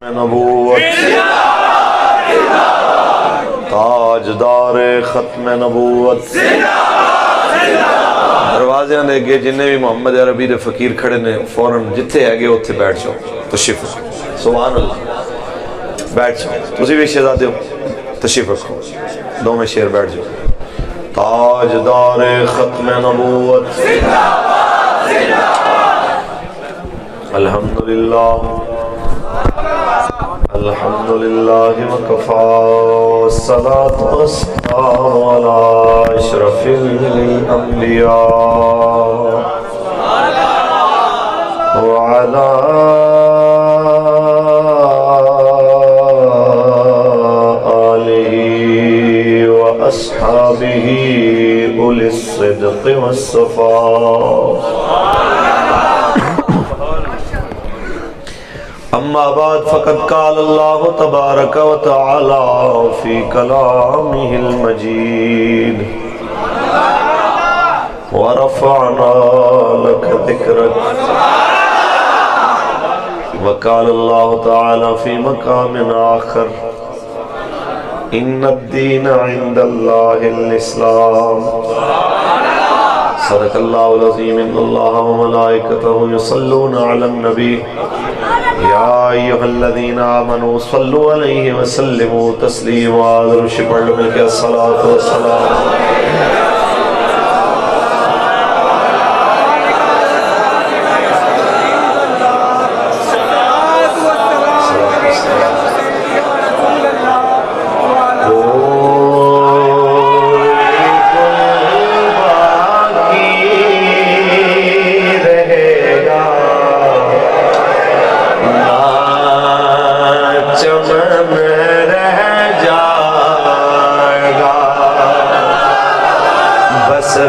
نبوت تاجدار ختم نبوت دروازے دے اگے جنہیں بھی محمد عربی دے فقیر کھڑے نے فوراً جتھے ہے گے اتھے بیٹھ جاؤ تشریف رکھو سبحان اللہ بیٹھ جاؤ تسی بھی شہزادے ہو تشریف رکھو دو میں شیر بیٹھ جاؤ تاجدار ختم نبوت الحمدللہ الحمدللہ وکفا والصلاة والسلام علی اشرف الانبیاء وعلى آلہ وأصحابہ أولی الصدق والصفاء اما بعد فقد قال اللہ تبارک و تعالی فی کلامہ المجید ورفعنا لک ذکرک وقال اللہ تعالی فی مقام آخر ان الدین عند اللہ الاسلام صدق اللہ العظیم ان اللہ وملائکتہ یصلون علی النبی یا ایہا الذین آمنوا صلوا علیہ وسلموا تسلیما درود پڑھ لو مل کے الصلاۃ والسلام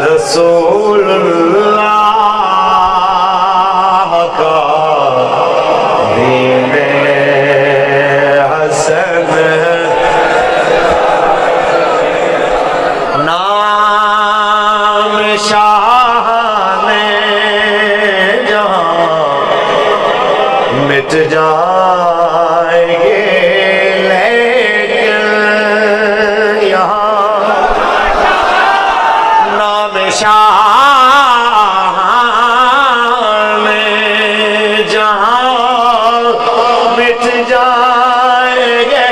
رسول اللہ کا دین حسن نام شاہ نے جہاں مٹ جائیں گے لیکن یہاں نام شاہ میں جہاں مٹ جائیں گے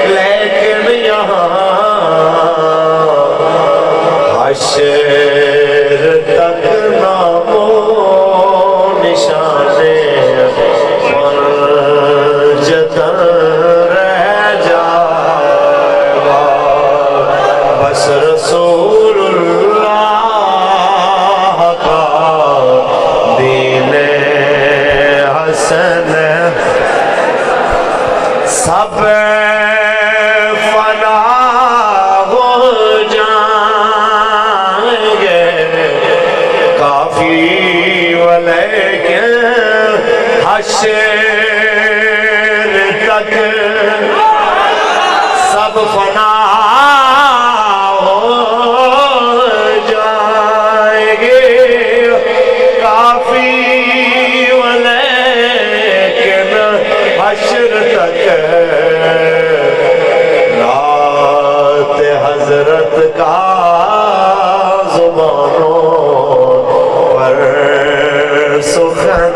لیکن یہاں حشر تک نام و نشان جتن رہ جائے گا بس رسول اللہ کا دین حسن سب فنا ہو جائیں گے کافی ولیکن حشر تک سب فنا ہو جائیں گے کافی ولیکن حشر تک نعت حضرت کا زبانوں پر سخن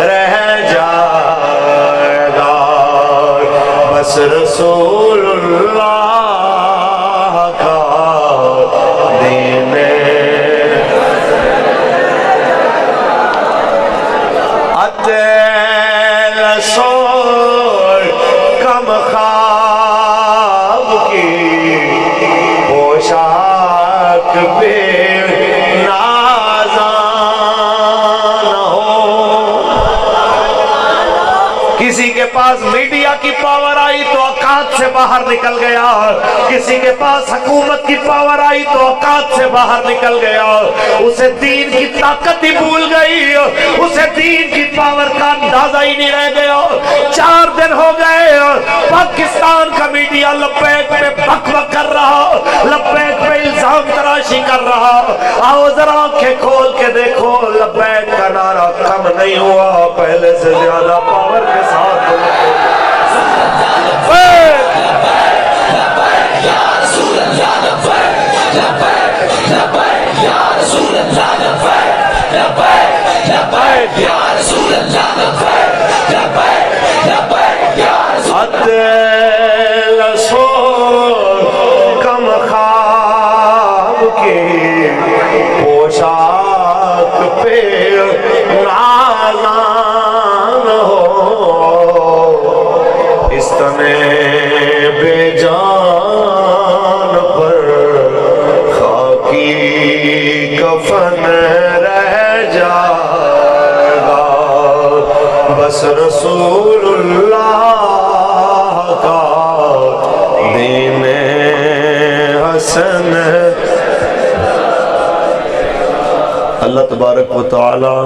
رہ جائے گا بس رسول اللہ کا دین رسول کم خواب کی پوشاک پہ نازان ہو کسی کے پاس میڈیا کی پاور آئی تو اوقات سے باہر نکل گیا کسی کے پاس حکومت کی پاور آئی تو اوقات سے باہر نکل گیا اسے دین کی طاقت ہی بھول گئی اسے دین کی پاور کا اندازہ ہی نہیں رہ گیا 4 دن ہو گئے پاکستان کا میڈیا لبیک پہ بک بک کر رہا، لبیک پہ الزام تراشی کر رہا، آؤ ذرا آنکھیں کھول کے دیکھو، لبیک کا نعرہ کم نہیں ہوا، پہلے سے زیادہ پاور کے ساتھ کم خواب کی پوشاک پہ نازان ہو، اس تنے بے جان پر خاکی کفن رہ جائے گا، بس رسول اللہ کا دین حسن۔ اللہ تبارک و تعالی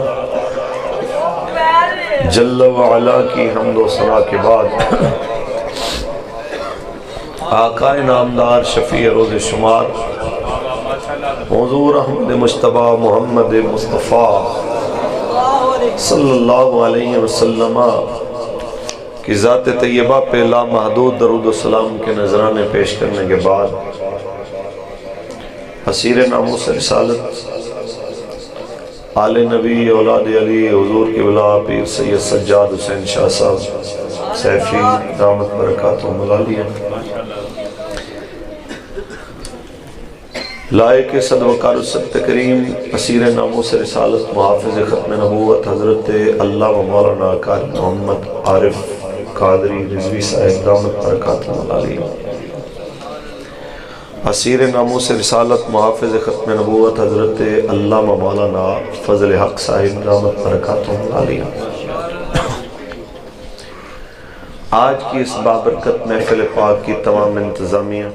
جل وعلا کی حمد و ثنا کے بعد آقا نامدار شفیع روز شمار حضور احمد مجتبی محمد مصطفیٰ صلی اللہ علیہ وسلم کی ذات طیبہ پہ لامحدود درود و سلام کے نذرانے پیش کرنے کے بعد حسیر ناموس رسالت آل نبی اولاد علی حضور کی ولا پیر سید سجاد حسین شاہ صاحب سیفی دامت برکاتہم العالیہ لائق صد وقار السبت کریم اسیر ناموس رسالت محافظ ختم نبوت حضرت اللہ و مولانا قاری محمد عارف قادری رضوی صاحب دامت برکاتہم العالیہ، اسیر ناموس رسالت محافظ ختم نبوت حضرت اللہ و مولانا فضل حق صاحب دامت برکاتہم العالیہ۔ آج کی اس بابرکت محفل پاک کی تمام انتظامیہ،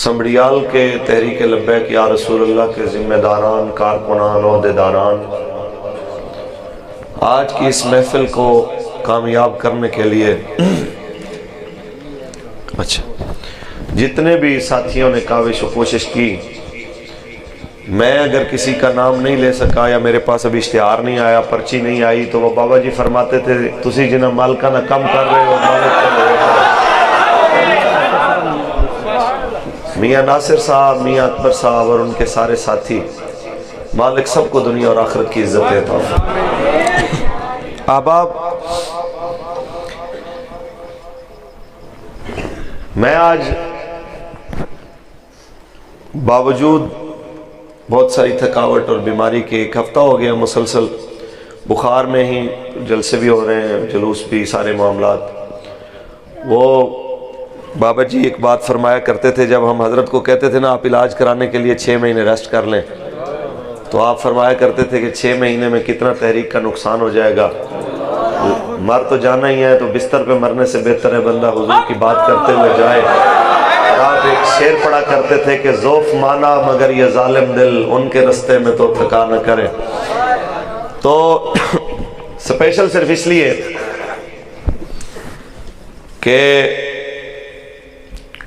سمبڑیال کے تحریک لبیک یا رسول اللہ کے ذمہ داران، کارکنان، عہدیداران، آج کی اس محفل کو کامیاب کرنے کے لیے جتنے بھی ساتھیوں نے کاوش و کوشش کی، میں اگر کسی کا نام نہیں لے سکا یا میرے پاس ابھی اشتہار نہیں آیا، پرچی نہیں آئی، تو وہ بابا جی فرماتے تھے تسی جنہ مالکانہ کم کر رہے ہو، میاں ناصر صاحب، میاں اکبر صاحب اور ان کے سارے ساتھی، مالک سب کو دنیا اور آخرت کی عزت عطا فرمائے۔ احباب، میں آج باوجود بہت ساری تھکاوٹ اور بیماری کے ایک ہفتہ ہو گیا مسلسل بخار میں ہی، جلسے بھی ہو رہے ہیں، جلوس بھی، سارے معاملات۔ وہ بابا جی ایک بات فرمایا کرتے تھے، جب ہم حضرت کو کہتے تھے نا آپ علاج کرانے کے لیے 6 مہینے ریسٹ کر لیں، تو آپ فرمایا کرتے تھے کہ 6 مہینے میں کتنا تحریک کا نقصان ہو جائے گا، مر تو جانا ہی ہے، تو بستر پہ مرنے سے بہتر ہے بندہ حضور کی بات کرتے ہوئے جائے۔ اور آپ ایک شعر پڑھا کرتے تھے کہ ذوف مانا مگر یہ ظالم دل، ان کے رستے میں تو تھکا نہ کرے۔ تو سپیشل صرف اس لیے کہ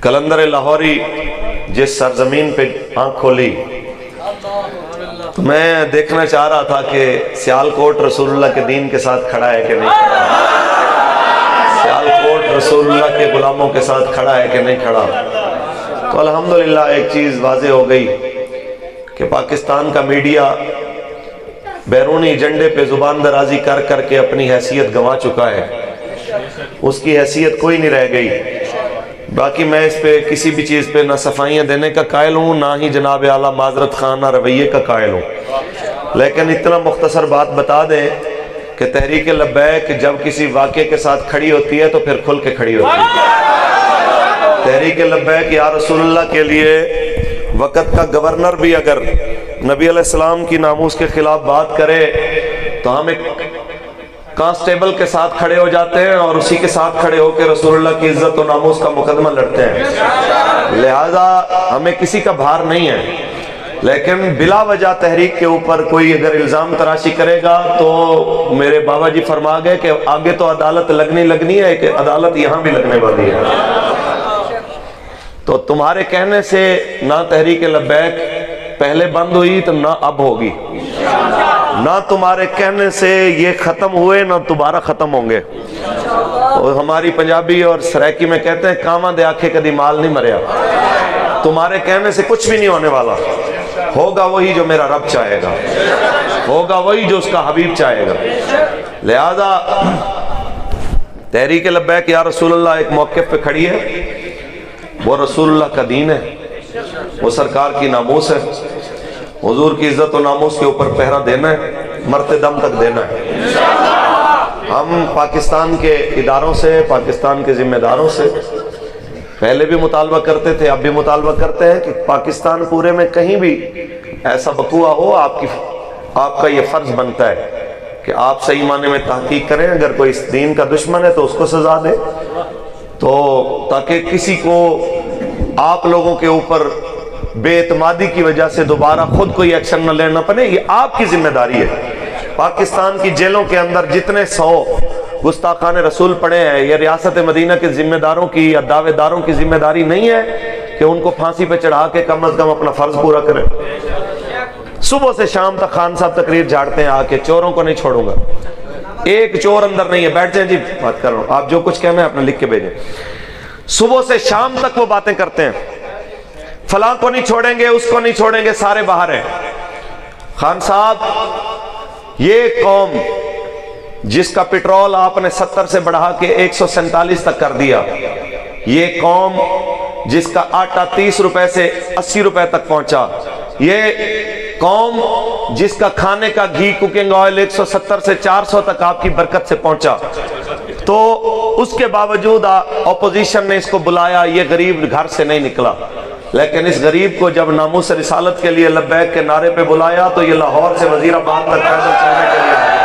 کلندر لاہوری جس سرزمین پہ آنکھ کھولی، تو میں دیکھنا چاہ رہا تھا کہ سیالکوٹ رسول اللہ کے دین کے ساتھ کھڑا ہے کہ نہیں کھڑا، سیالکوٹ رسول اللہ کے غلاموں کے ساتھ کھڑا ہے کہ نہیں کھڑا۔ تو الحمدللہ ایک چیز واضح ہو گئی کہ پاکستان کا میڈیا بیرونی ایجنڈے پہ زبان درازی کر کر کے اپنی حیثیت گنوا چکا ہے، اس کی حیثیت کوئی نہیں رہ گئی۔ باقی میں اس پہ کسی بھی چیز پہ نہ صفائیاں دینے کا قائل ہوں، نہ ہی جناب اعلیٰ معذرت خانہ رویے کا قائل ہوں، لیکن اتنا مختصر بات بتا دیں کہ تحریک لبیک جب کسی واقعے کے ساتھ کھڑی ہوتی ہے تو پھر کھل کے کھڑی ہوتی ہے۔ تحریک لبیک یا رسول اللہ کے لیے وقت کا گورنر بھی اگر نبی علیہ السلام کی ناموس کے خلاف بات کرے تو ہم ایک کانسٹیبل کے ساتھ کھڑے ہو جاتے ہیں اور اسی کے ساتھ کھڑے ہو کے رسول اللہ کی عزت و ناموس کا مقدمہ لڑتے ہیں۔ لہذا ہمیں کسی کا بھار نہیں ہے، لیکن بلا وجہ تحریک کے اوپر کوئی اگر الزام تراشی کرے گا تو میرے بابا جی فرما گئے کہ آگے تو عدالت لگنی ہے کہ عدالت یہاں بھی لگنے والی ہے. تو تمہارے کہنے سے نہ تحریک لبیک پہلے بند ہوئی تو نہ اب ہوگی، نہ تمہارے کہنے سے یہ ختم ہوئے نہ دوبارہ ختم ہوں گے. اور ہماری پنجابی اور سرائکی میں کہتے ہیں کاواں دے آنکھیں کدی مال نہیں مریا. تمہارے کہنے سے کچھ بھی نہیں ہونے والا، ہوگا وہی جو میرا رب چاہے گا، ہوگا وہی جو اس کا حبیب چاہے گا. لہذا تحریک لبیک یا رسول اللہ ایک موقف پہ کھڑی ہے، وہ رسول اللہ کا دین ہے، وہ سرکار کی ناموس ہے. حضور کی عزت و ناموس کے اوپر پہرا دینا ہے، مرتے دم تک دینا ہے. ہم پاکستان کے اداروں سے، پاکستان کے ذمہ داروں سے پہلے بھی مطالبہ کرتے تھے، اب بھی مطالبہ کرتے ہیں کہ پاکستان پورے میں کہیں بھی ایسا وقوع ہو، آپ کا یہ فرض بنتا ہے کہ آپ صحیح معنی میں تحقیق کریں. اگر کوئی اس دین کا دشمن ہے تو اس کو سزا دیں، تو تاکہ کسی کو آپ لوگوں کے اوپر بے اعتمادی کی وجہ سے دوبارہ خود کوئی ایکشن نہ لینا پڑے. یہ آپ کی ذمہ داری ہے. پاکستان کی جیلوں کے اندر جتنے 100 گستاخان رسول پڑے ہیں، یہ ریاست مدینہ کے ذمہ داروں کی یا دعوے داروں کی ذمہ داری نہیں ہے کہ ان کو پھانسی پہ چڑھا کے کم از کم اپنا فرض پورا کریں. صبح سے شام تک خان صاحب تقریر جھاڑتے ہیں، آ کے چوروں کو نہیں چھوڑوں گا، ایک چور اندر نہیں ہے. بیٹھ جائیں جی، بات کر رہا ہوں، آپ جو کچھ کہنا ہے اپنے لکھ کے بھیجیں. صبح سے شام تک وہ باتیں کرتے ہیں، فلاں کو نہیں چھوڑیں گے، اس کو نہیں چھوڑیں گے، سارے باہر ہیں. خان صاحب، یہ قوم جس کا پیٹرول آپ نے 70 سے بڑھا کے 147 تک کر دیا، یہ قوم جس کا آٹا 30 روپے سے 80 روپے تک پہنچا، یہ قوم جس کا کھانے کا گھی کوکنگ آئل 170 سے 400 تک آپ کی برکت سے پہنچا، تو اس کے باوجود اپوزیشن نے اس کو بلایا. یہ غریب گھر سے نہیں نکلا، لیکن اس غریب کو جب ناموس رسالت کے لیے لبیک کے نعرے پہ بلایا تو یہ لاہور سے وزیر آباد تک پیدل چلنے کے لیے آیا.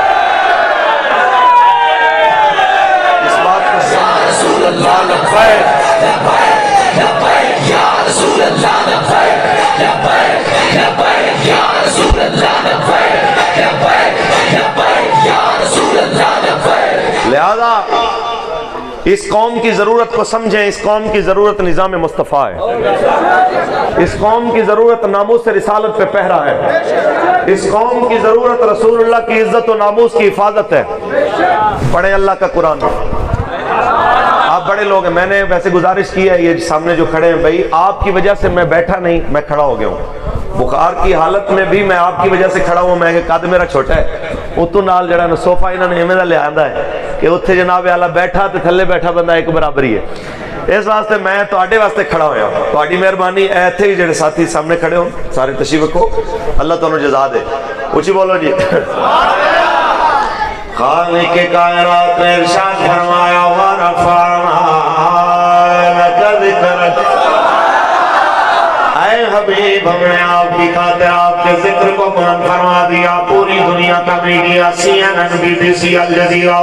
اس بات کو سمجھ رسول اللہ لبیک لبیک یا رسول اللہ لبیک لبیک لبیک یا رسول اللہ لبیک لبیک لبیک یا رسول اللہ لبیک. لہذا اس قوم کی ضرورت کو سمجھیں. اس قوم کی ضرورت نظام مصطفیٰ ہے، اس قوم کی ضرورت ناموس رسالت پہ پہرا ہے، اس قوم کی ضرورت رسول اللہ کی عزت و ناموس کی حفاظت ہے. پڑھیں اللہ کا قرآن. آپ بڑے لوگ ہیں، میں نے ویسے گزارش کی ہے یہ سامنے جو کھڑے ہیں، بھائی آپ کی وجہ سے میں بیٹھا نہیں، میں کھڑا ہو گیا ہوں. بخار کی حالت میں بھی میں آپ کی وجہ سے کھڑا ہوں. میں قد میرا چھوٹا ہے، اتو نال جڑا نا صوفہ انہوں نے ایویں دا لے آندا ہے کہ اتنے جناب اعلیٰ بیٹھا تے تھلے بیٹھا بندہ ایک برابر ہی ہے. اس واسطے میں تواڈے واسطے کھڑا ہویا. تواڈی مہربانی ایتھے ہی جڑے ساتھی سامنے کھڑے ہو سارے تشریف رکھو، اللہ تانوں جزا دے. اونچی بولو جی. خالق کائنات نے ارشاد فرمایا ورفعنا لک ذکرک. اے حبیب، ہم نے آپ کی خاطر آپ کے ذکر کو بلند فرما دیا. پوری دنیا کا میڈیا، CNN، BBC، الجزیرہ،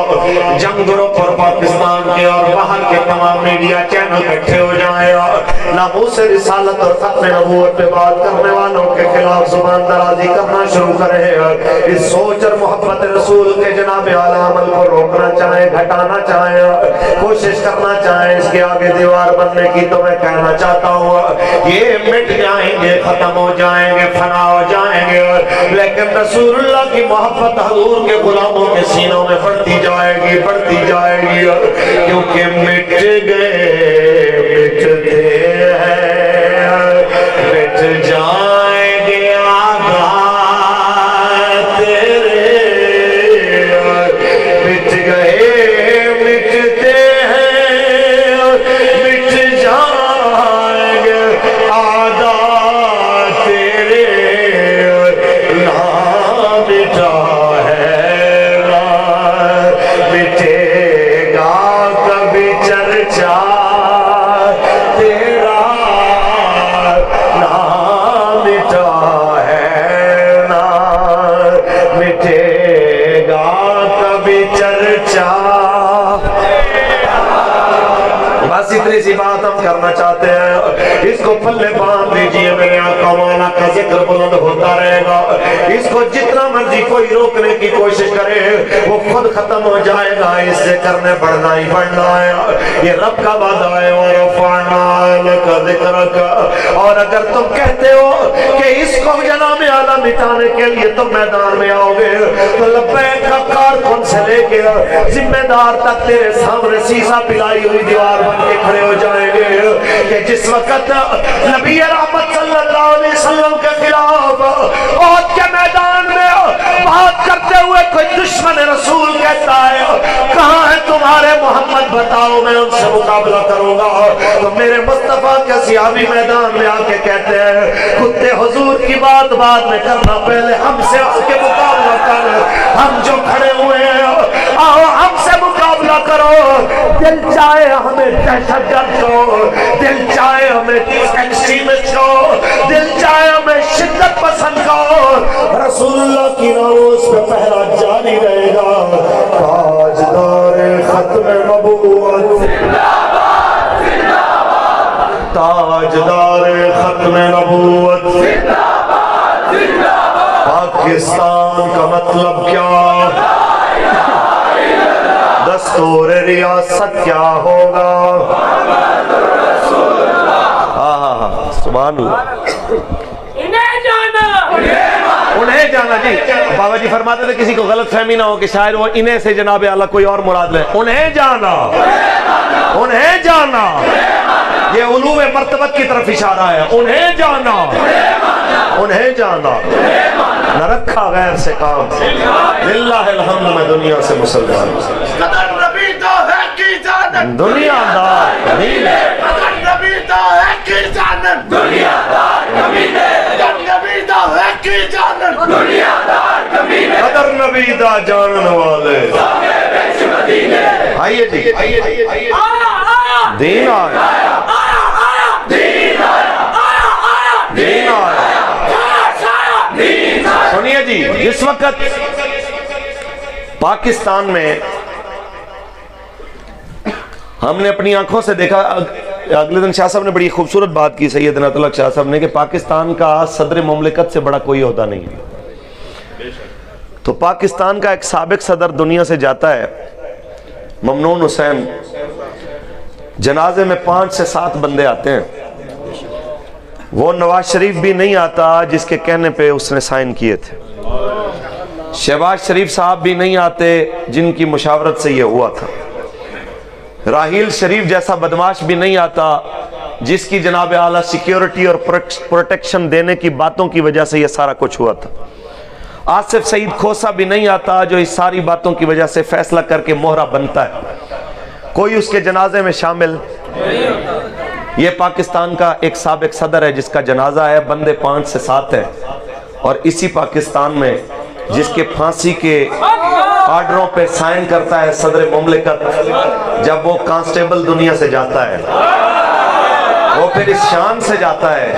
جنگ گروپ اور پاکستان کے اور باہر کے تمام میڈیا چینل اکٹھے ہو جائیں اور ناموس رسالت اور ختم نبوت پہ بات کرنے والوں کے خلاف زبان درازی کرنا شروع کرے اور اس سوچ اور محبت رسول کے جناب اعلیٰ عمل کو روکنا چاہیں، گھٹانا چاہیں، کوشش کرنا چاہیں اس کے آگے دیوار بننے کی، تو میں کہنا چاہتا ہوں یہ مٹ جائیں گے، ختم ہو جائیں گے، فنا ہو جائیں گے، لیکن رسول اللہ کی محبت حضور کے غلاموں کے سینوں میں بڑھتی جائے گی، بڑھتی جائے گی. کیونکہ مٹ گئے، مٹتے ہیں، مٹ جائیں گے آباد تیرے. مٹ گئے، مٹتے ہیں، مٹ جائیں گے آداد تیرے. نام مٹا ہے نا مٹے گا کبھی چرچا تیرا. نام مٹا ہے نا مٹے گا کبھی چرچا. بس اتنی سی بات ہم کرنا چاہتے ہیں، اس کو پلے باندھ دیجئے. میرے آقا مولا کا ذکر ذکر بلند ہوتا رہے گا. اس کو جتنا مرضی کوئی روکنے کی کوشش کرے وہ خود ختم ہو جائے گا. اس سے کرنے بڑھنا ہی بڑھنا ہے. یہ رب کا وعدہ ہے. وَرَفَعْنَا لَكَ ذِكْرَكَ. اور اگر تم کہتے ہو کہ اس کو جناب اعلیٰ مٹانے کے لیے تم میدان میں آؤ گے تو لبیک کا کارکن سے لے کے ذمہ دار تک تیرے سامنے سیسا پلائی ہوئی دیوار بن کے کھڑے ہو جائیں گے کہ جس وقت نبی رحمت صلی اللہ علیہ وسلم کے خلاف عہد کے میدان میں بات کرتے ہوئے کوئی دشمن رسول کہتا ہے کہاں ہے تمہارے محمد بتاؤ میں ان سے مقابلہ کروں گا, تو میرے مصطفیٰ کے صحابی میدان میں آ کے کہتے ہیں کتے حضور کی بات بعد میں کرنا, پہلے ہم سے آ کے مقابلہ کر. ہم جو کھڑے ہوئے ہیں آؤ ہم سے مقابلہ کرو. دل چاہے ہمیں دہشت گرد کو, دل چاہے ہمیں ایکسٹریمسٹ کو, دل چاہے ہمیں شدت پسند کو, رسول اللہ کی ناموس پہ پہرا جاری رہے گا. تاجدار ختم نبوت, تاجدار ختم نبوت, پاکستان کا مطلب کیا, دستور ریاست کیا ہوگا. سبحان اللہ. انہیں جانا جی. بابا جی فرماتے تھے کسی کو غلط فہمی نہ ہو کہ شاید وہ انہیں سے جناب اعلیٰ کوئی اور مراد لے. انہیں جانا, انہیں جانا, یہ علو مرتبت کی طرف اشارہ ہے. انہیں جانا, انہیں جانا, نہ رکھا غیر سے کام. للہ الحمد میں دنیا سے مسلمان قدر نبی تو ہے کی جانت دنیا دار کمینے, قدر نبی تو ہے کی جانت دنیا دار کمینے, قدر نبی تو ہے کی جانت دنیا دار کمینے, قدر نبی دا جانن والے آئیے جی, دین آیا, دین آیا, دین آیا. سنیے جی, جس وقت پاکستان میں ہم نے اپنی آنکھوں سے دیکھا, اگلے دن شاہ صاحب نے بڑی خوبصورت بات کی سیدنا طلعت شاہ صاحب نے کہ پاکستان کا صدر مملکت سے بڑا کوئی عہدہ نہیں ہے. تو پاکستان کا ایک سابق صدر دنیا سے جاتا ہے, ممنون حسین, جنازے میں 5 سے 7 بندے آتے ہیں. وہ نواز شریف بھی نہیں آتا جس کے کہنے پہ اس نے سائن کیے تھے. شہباز شریف صاحب بھی نہیں آتے جن کی مشاورت سے یہ ہوا تھا. راحیل شریف جیسا بدماش بھی نہیں آتا جس کی جناب اعلیٰ سیکیورٹی اور پروٹیکشن دینے کی باتوں کی وجہ سے یہ سارا کچھ ہوا تھا. آصف سعید کھوسا بھی نہیں آتا جو اس ساری باتوں کی وجہ سے فیصلہ کر کے مہرہ بنتا ہے. کوئی اس کے جنازے میں شامل. یہ پاکستان کا ایک سابق صدر ہے جس کا جنازہ ہے, بندے 5 سے 7 ہیں. اور اسی پاکستان میں جس کے پھانسی کے آرڈروں پہ سائن کرتا ہے صدر مملکت, جب وہ کانسٹیبل دنیا سے جاتا ہے وہ پھر اس شان سے جاتا ہے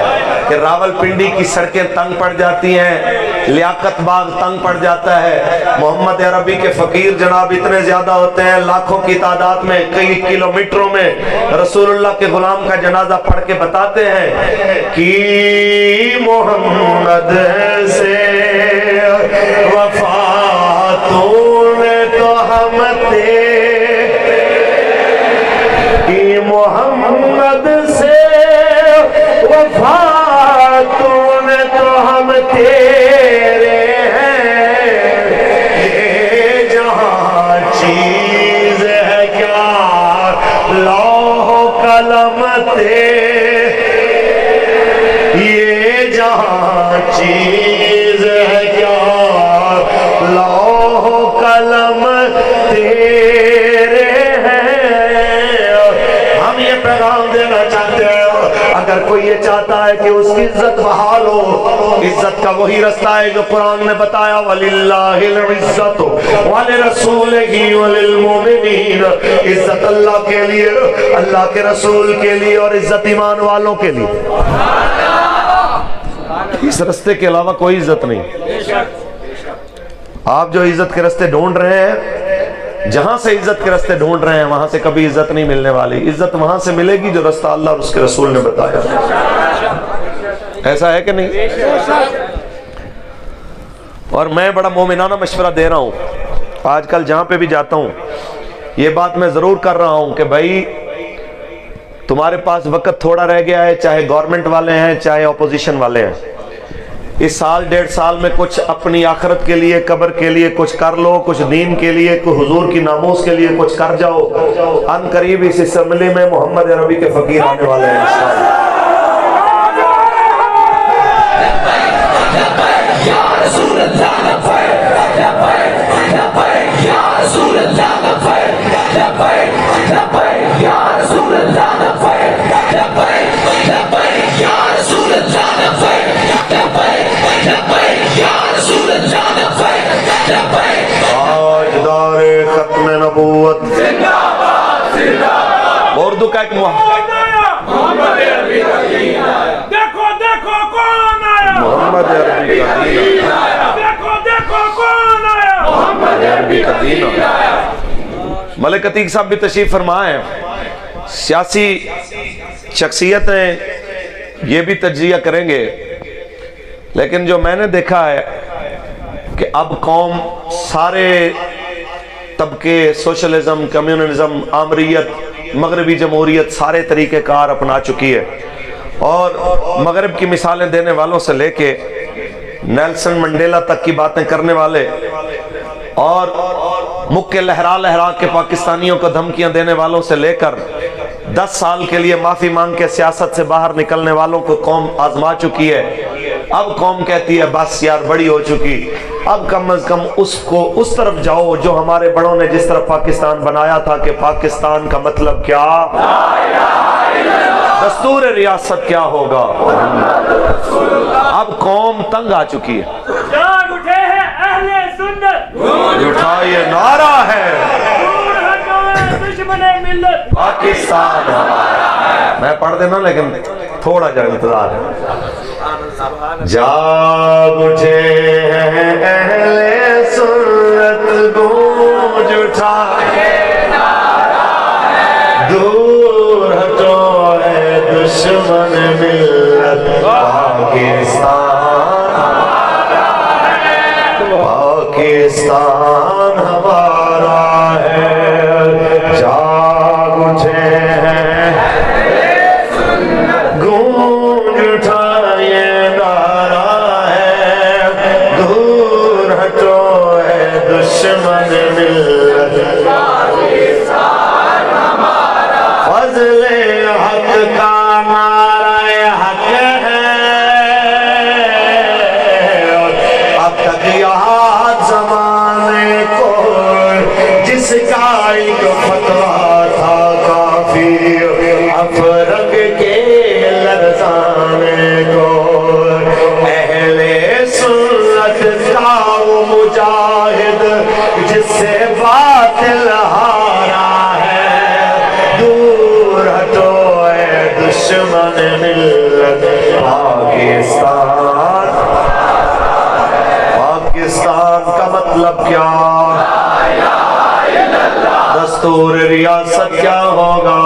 کہ راول پنڈی کی سڑکیں تنگ پڑ جاتی ہیں, لیاقت باغ تنگ پڑ جاتا ہے, محمد عربی کے فقیر جناب اتنے زیادہ ہوتے ہیں لاکھوں کی تعداد میں, کئی کلومیٹروں میں. رسول اللہ کے غلام کا جنازہ پڑھ کے بتاتے ہیں کہ محمد سے وفا تو نے تو ہم کہ محمد سے وفا تو نے تو ہم تیرے ہیں. یہ جہاں چیز ہے کیا لوح قلم تیرے, یہ جہاں چیز ہے کیا لوح قلم تیرے ہیں. ہم یہ پیغام دینا چاہتے ہیں اگر کوئی یہ چاہتا ہے کہ اس کی عزت بحال ہو, عزت کا وہی رستہ ہے جو قرآن نے بتایا وَلِلَّهِ الْعِزَّةُ وَلِرَسُولِهِ وَلِلْمُؤْمِنِينَ. عزت اللہ کے لیے, اللہ کے رسول کے لیے, اور عزت ایمان والوں کے لیے. اس رستے کے علاوہ کوئی عزت نہیں. آپ جو عزت کے رستے ڈھونڈ رہے ہیں, جہاں سے عزت کے رستے ڈھونڈ رہے ہیں وہاں سے کبھی عزت نہیں ملنے والی. عزت وہاں سے ملے گی جو رستہ اللہ اور اس کے رسول نے بتایا. ایسا ہے کہ نہیں؟ اور میں بڑا مومنانہ مشورہ دے رہا ہوں، آج کل جہاں پہ بھی جاتا ہوں یہ بات میں ضرور کر رہا ہوں کہ بھائی تمہارے پاس وقت تھوڑا رہ گیا ہے، چاہے گورنمنٹ والے ہیں چاہے اپوزیشن والے ہیں، اس سال 1.5 سال میں کچھ اپنی آخرت کے لیے، قبر کے لیے کچھ کر لو، کچھ دین کے لیے، کچھ حضور کی ناموس کے لیے کچھ کر جاؤ۔ ان قریب اس اسمبلی میں محمد عربی کے فقیر آنے والے ہیں انشاءاللہ۔ تاجدار ختم نبوت اردو کا ایک محمد عربی کا دین آیا، دیکھو دیکھو کون آیا، محمد عربی کا دین آیا، دیکھو دیکھو کون آیا، محمد عربی کا دین آیا۔ ملک عتیق صاحب بھی تشریف فرما ہے، سیاسی شخصیتیں یہ بھی تجزیہ کریں گے، لیکن جو میں نے دیکھا ہے کہ اب قوم سارے طبقے، سوشلزم، کمیونزم، آمریت، مغربی جمہوریت، سارے طریقہ کار اپنا چکی ہے، اور مغرب کی مثالیں دینے والوں سے لے کے نیلسن منڈیلا تک کی باتیں کرنے والے، اور مکے لہرا لہرا کے پاکستانیوں کو دھمکیاں دینے والوں سے لے کر 10 سال کے لیے معافی مانگ کے سیاست سے باہر نکلنے والوں کو قوم آزما چکی ہے۔ اب قوم کہتی ہے بس یار بڑی ہو چکی، اب کم از کم اس طرف جاؤ جو ہمارے بڑوں نے جس طرف پاکستان بنایا تھا، کہ پاکستان کا مطلب کیا، دستور ریاست کیا ہوگا۔ اب قوم تنگ آ چکی ہے، جاگ اٹھے ہیں اہل سنت، اٹھا یہ نعرہ ہے دور ہٹو دشمن ملت، پاکستان ہمارا ہے۔ میں پڑھ دینا لیکن تھوڑا جا انتظار ہے۔ جاگ اٹھے ہیں اہل سنت، گونج اٹھا دور ہٹو ہے دشمن ملت، پاکستان پاکستان ہمارا ہے۔ جاگ اٹھے ہیں گونج اٹھا یہ نعرہ ہے، دور ہٹو ہے دشمن ملت، فضل حق کا نعرہ حق ہے، اب تک یہاں زمانے کو جس کا ایک فتویٰ تھا کافی، افرق کے لرزانے کو، اہل سنت کا وہ مجاہد جس سے باطل ہارا ہے، دور ہٹو اے دشمن ملت، پاکستان پاکستان کا مطلب کیا، دستور ریاست کیا ہوگا۔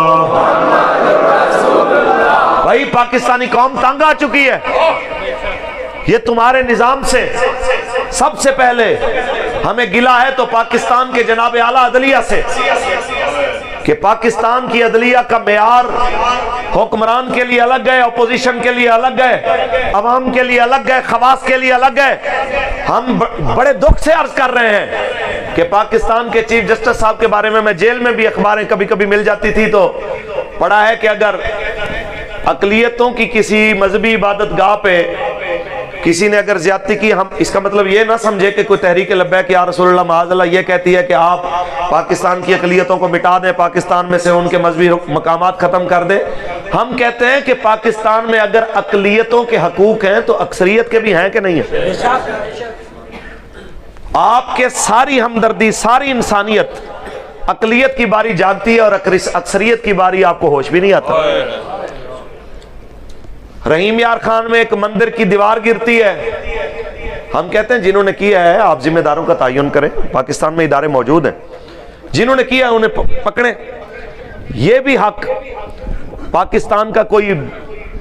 بھائی پاکستانی قوم تنگ آ چکی ہے، یہ تمہارے نظام سے سب سے پہلے ہمیں گلہ ہے تو پاکستان کے جناب اعلیٰ عدلیہ سے، کہ پاکستان کی عدلیہ کا معیار حکمران کے لیے الگ ہے، اپوزیشن کے لیے الگ ہے، عوام کے لیے الگ ہے، خواص کے لیے الگ ہے۔ ہم بڑے دکھ سے عرض کر رہے ہیں کہ پاکستان کے چیف جسٹس صاحب کے بارے میں جیل میں بھی اخباریں کبھی کبھی مل جاتی تھی تو پڑھا ہے کہ اگر اقلیتوں کی کسی مذہبی عبادت گاہ پہ کسی نے اگر زیادتی کی، ہم اس کا مطلب یہ نہ سمجھے کہ کوئی تحریک لبیک یا رسول اللہ معاذ اللہ یہ کہتی ہے کہ آپ پاکستان کی اقلیتوں کو مٹا دیں، پاکستان میں سے ان کے مذہبی مقامات ختم کر دیں۔ ہم کہتے ہیں کہ پاکستان میں اگر اقلیتوں کے حقوق ہیں تو اکثریت کے بھی ہیں کہ نہیں ہیں؟ آپ کے ساری ہمدردی، ساری انسانیت، اقلیت کی باری جاگتی ہے اور اکثریت کی باری آپ کو ہوش بھی نہیں آتا۔ رحیم یار خان میں ایک مندر کی دیوار گرتی ہے، ہم کہتے ہیں جنہوں نے کیا ہے آپ ذمہ داروں کا تعین کریں، پاکستان میں ادارے موجود ہیں، جنہوں نے کیا ہے انہیں پکڑیں۔ یہ بھی حق پاکستان کا کوئی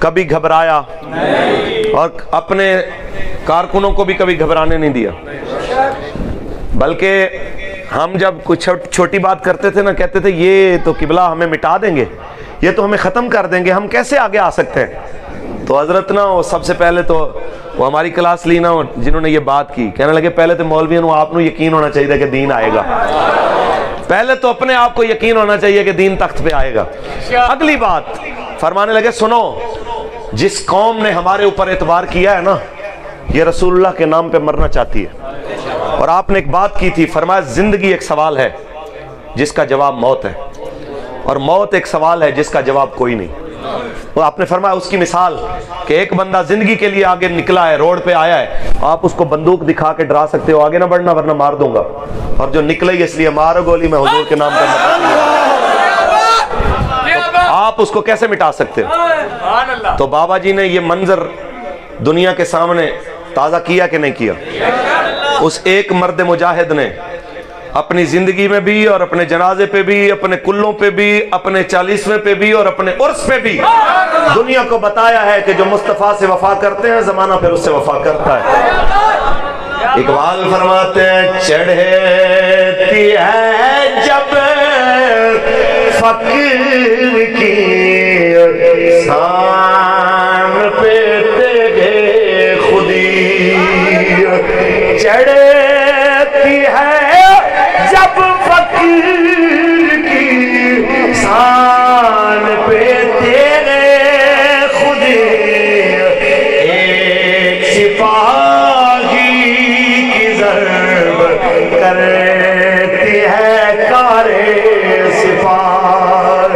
کبھی گھبرایا اور اپنے کارکنوں کو بھی کبھی گھبرانے نہیں دیا، بلکہ ہم جب کچھ چھوٹی بات کرتے تھے نا، کہتے تھے یہ تو قبلہ ہمیں مٹا دیں گے، یہ تو ہمیں ختم کر دیں گے، ہم کیسے آگے آ سکتے ہیں؟ تو حضرت نا وہ سب سے پہلے تو وہ ہماری کلاس لی نا جنہوں نے یہ بات کی، کہنے لگے پہلے تو مولوی نو آپ نو یقین ہونا چاہیے کہ دین آئے گا، پہلے تو اپنے آپ کو یقین ہونا چاہیے کہ دین تخت پہ آئے گا۔ اگلی بات فرمانے لگے سنو، جس قوم نے ہمارے اوپر اعتبار کیا ہے نا، یہ رسول اللہ کے نام پہ مرنا چاہتی ہے، اور آپ نے ایک بات کی تھی، فرمایا زندگی ایک سوال ہے جس کا جواب موت ہے، اور موت ایک سوال ہے جس کا جواب کوئی نہیں۔ اور آپ نے فرمایا اس کی مثال کہ ایک بندہ زندگی کے لیے آگے نکلا ہے، روڈ پہ آیا ہے، آپ اس کو بندوق دکھا کے ڈرا سکتے ہو آگے نہ بڑھنا ورنہ مار دوں گا، اور جو نکلے ہی اس لیے مارو گولی میں حضور کے نام پہ آپ اس کو کیسے مٹا سکتے ہو؟ تو بابا جی نے یہ منظر دنیا کے سامنے تازہ کیا کہ نہیں کیا؟ اس ایک مرد مجاہد نے اپنی زندگی میں بھی اور اپنے جنازے پہ بھی، اپنے کلوں پہ بھی، اپنے 40ویں پہ بھی اور اپنے عرس پہ بھی دنیا کو بتایا ہے کہ جو مصطفیٰ سے وفا کرتے ہیں زمانہ پھر اس سے وفا کرتا ہے۔ اقبال فرماتے ہیں چڑھتی ہے جب فقیر کی شان پہ تیرے خودی، چڑھتی ہے جب فقیر کی شان پہ تیرے خودی، ایک سپاہی کی ضرب کرتی ہے کار سپاہ،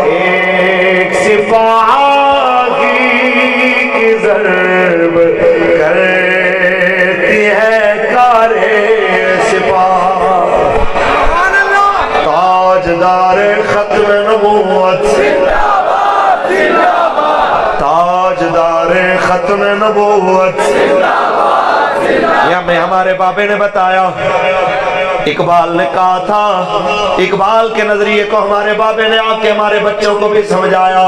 ایک سپاہی کی ضرب کرتی ہے کار سپاہ، تاجدار ختم نبوت، تاجدار ختم نبوت، یا میں ہمارے بابے نے بتایا، اقبال نے کہا تھا، اقبال کے نظریے کو ہمارے بابے نے آ کے ہمارے بچوں کو بھی سمجھایا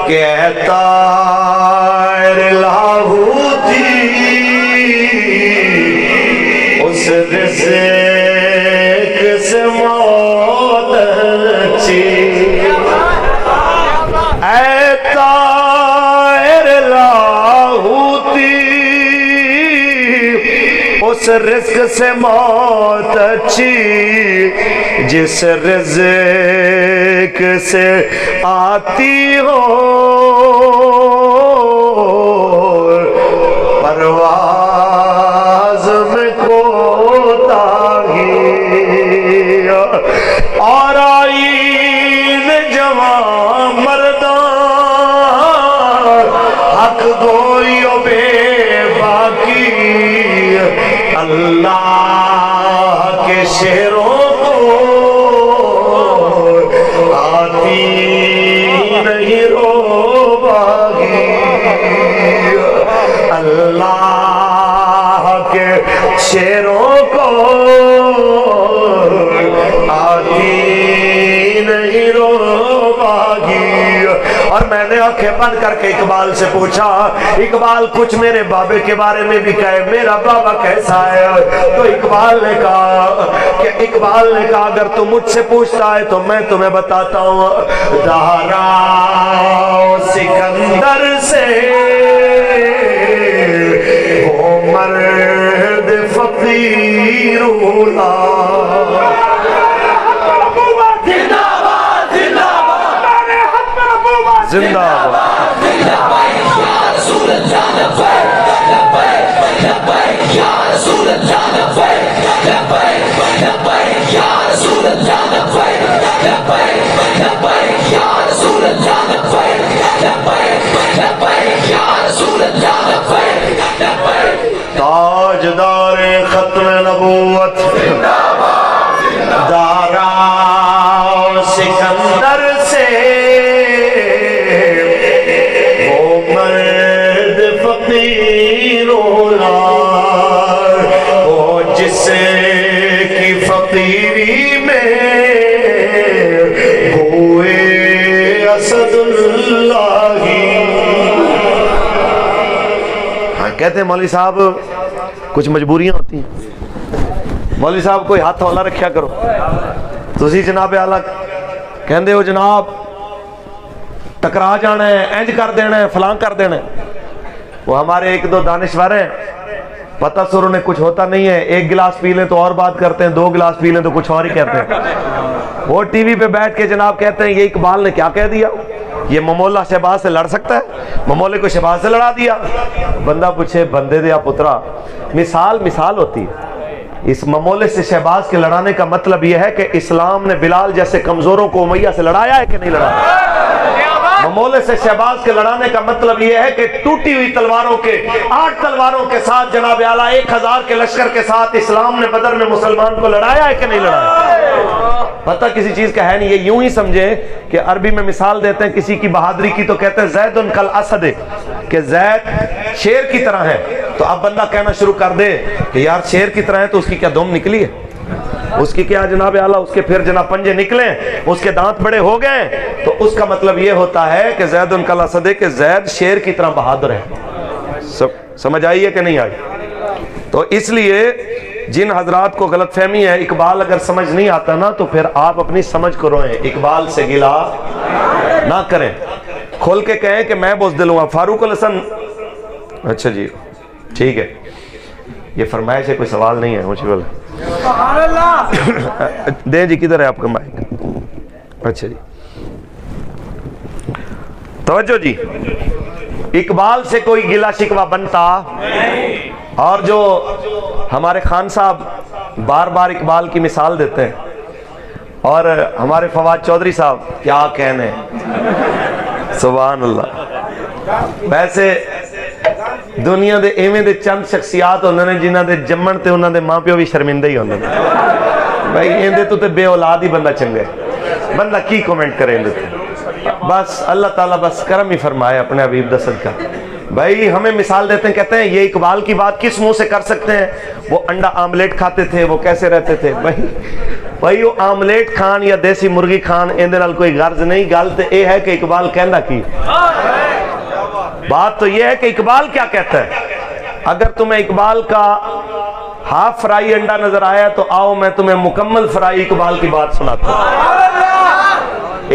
کہ اے طائر لاہوتی اس رزق سے موت اچھی، اے طائر لاہوتی اس رزق سے موت اچھی، جس رزق سے آتی ہو پرواز میں کوتاہی، اور آئین جوان مردان حق گوئی و بے باقی، اللہ کے شعروں کو آتی نہیں رو باغی، اللہ کے شعروں کو آتی نہیں رو باغی۔ اور میں نے آنکھیں بند کر کے اقبال سے پوچھا، اقبال کچھ میرے بابے کے بارے میں بھی کہے، میرا بابا کیسا ہے؟ تو اقبال نے کہا اگر تم مجھ سے پوچھتا ہے تو میں تمہیں بتاتا ہوں، دارا سکندر سے وہ مرد فقیر اولا، زندہ باد یا رسول اللہ، لبیک لبیک لبیک یا رسول اللہ، لبیک لبیک لبیک یا رسول اللہ، لبیک لبیک لبیک یا رسول اللہ، لبیک لبیک لبیک یا رسول اللہ، لبیک لبیک۔ تاجدار ختم نبوت دارا سکندر سے فقیر اولاد، وہ جس کی فقیری میں ہوئے اسد اللہ، کہتے ہیں مولوی صاحب کچھ مجبوریاں ہوتی ہیں، مولوی صاحب کوئی ہاتھ ہولا رکھیا کرو، تسی جناب اعلیٰ کہندے ہو جناب ٹکرا جانا ہے، انج کر دینا ہے، فلاں کر دینا ہے۔ وہ ہمارے ایک دو دانشور ہیں، پتہ سر انہیں کچھ ہوتا نہیں ہے، ایک گلاس پی لیں تو اور بات کرتے ہیں، دو گلاس پی لیں تو کچھ اور ہی کہتے ہیں۔ وہ ٹی وی پہ بیٹھ کے جناب کہتے ہیں یہ اقبال نے کیا کہہ دیا، یہ ممولہ شہباز سے لڑ سکتا ہے، ممولے کو شہباز سے لڑا دیا۔ بندہ پوچھے بندے دیا پترا، مثال ہوتی ہے، اس ممولے سے شہباز کے لڑانے کا مطلب یہ ہے کہ اسلام نے بلال جیسے کمزوروں کو امیہ سے لڑایا ہے کہ نہیں لڑایا؟ ممولے سے شہباز کے لڑانے کا مطلب یہ ہے کہ ٹوٹی ہوئی تلواروں کے 8 تلواروں کے ساتھ جناب اعلیٰ 1000 کے لشکر کے ساتھ اسلام نے بدر میں مسلمان کو لڑایا ہے کہ نہیں لڑایا؟ پتہ کسی چیز کا ہے نہیں، یہ یوں ہی سمجھیں کہ عربی میں مثال دیتے ہیں کسی کی بہادری کی تو کہتے ہیں زید کل اسد، کہ زید شیر کی طرح ہے۔ تو اب بندہ کہنا شروع کر دے کہ یار شیر کی طرح ہے تو اس کی کیا دم نکلی ہے، اس کی کیا جناب اعلیٰ اس کے پھر جناب پنجے نکلیں، اس کے دانت بڑے ہو گئے، تو اس کا مطلب یہ ہوتا ہے کہ زید کل اسد، کہ زید شیر کی طرح بہادر ہے۔ سمجھ آئی ہے کہ نہیں آئی؟ تو اس لیے جن حضرات کو غلط فہمی ہے اقبال اگر سمجھ نہیں آتا نا تو پھر آپ اپنی سمجھ کو روئیں، اقبال سے گلا نہ کریں، کھول کے کہیں کہ میں بزدل ہوں۔ فاروق الحسن، اچھا جی ٹھیک ہے، یہ فرمائش ہے، کوئی سوال نہیں ہے مجھے بولے دیں جی، کدھر ہے آپ کا مائک؟ اچھا جی توجہ جی، اقبال سے کوئی گلہ شکوہ بنتا، اور جو ہمارے خان صاحب بار بار اقبال کی مثال دیتے ہیں، اور ہمارے فواد چودھری صاحب کیا کہنے، سبحان اللہ۔ ویسے دنیا دے ایویں دے چند شخصیات ہوندے نے جنہاں دے جمن تے انہاں دے ماں پیو بھی شرمندہ ہی ہوندے نے، بھائی ایندے تو تے بے اولاد ہی بندہ چنگے، بندہ کی کومنٹ کرے اندے تے، بس اللہ تعالیٰ بس کرم ہی فرمائے اپنے حبیب دا صدقہ۔ بھائی ہمیں مثال دیتے ہیں، کہتے ہیں یہ اقبال کی بات کس منہ سے کر سکتے ہیں، وہ انڈا آملیٹ کھاتے تھے، وہ کیسے رہتے تھے۔ بھائی وہ آملیٹ کھان یا دیسی مرغی کھان اندے نال کوئی غرض نہیں، گل تے اے ہے کہ اقبال کہندا کی، بات تو یہ ہے کہ اقبال کیا کہتا ہے۔ اگر تمہیں اقبال کا ہاف فرائی انڈا نظر آیا تو آؤ میں تمہیں مکمل فرائی اقبال کی بات سناتا ہوں۔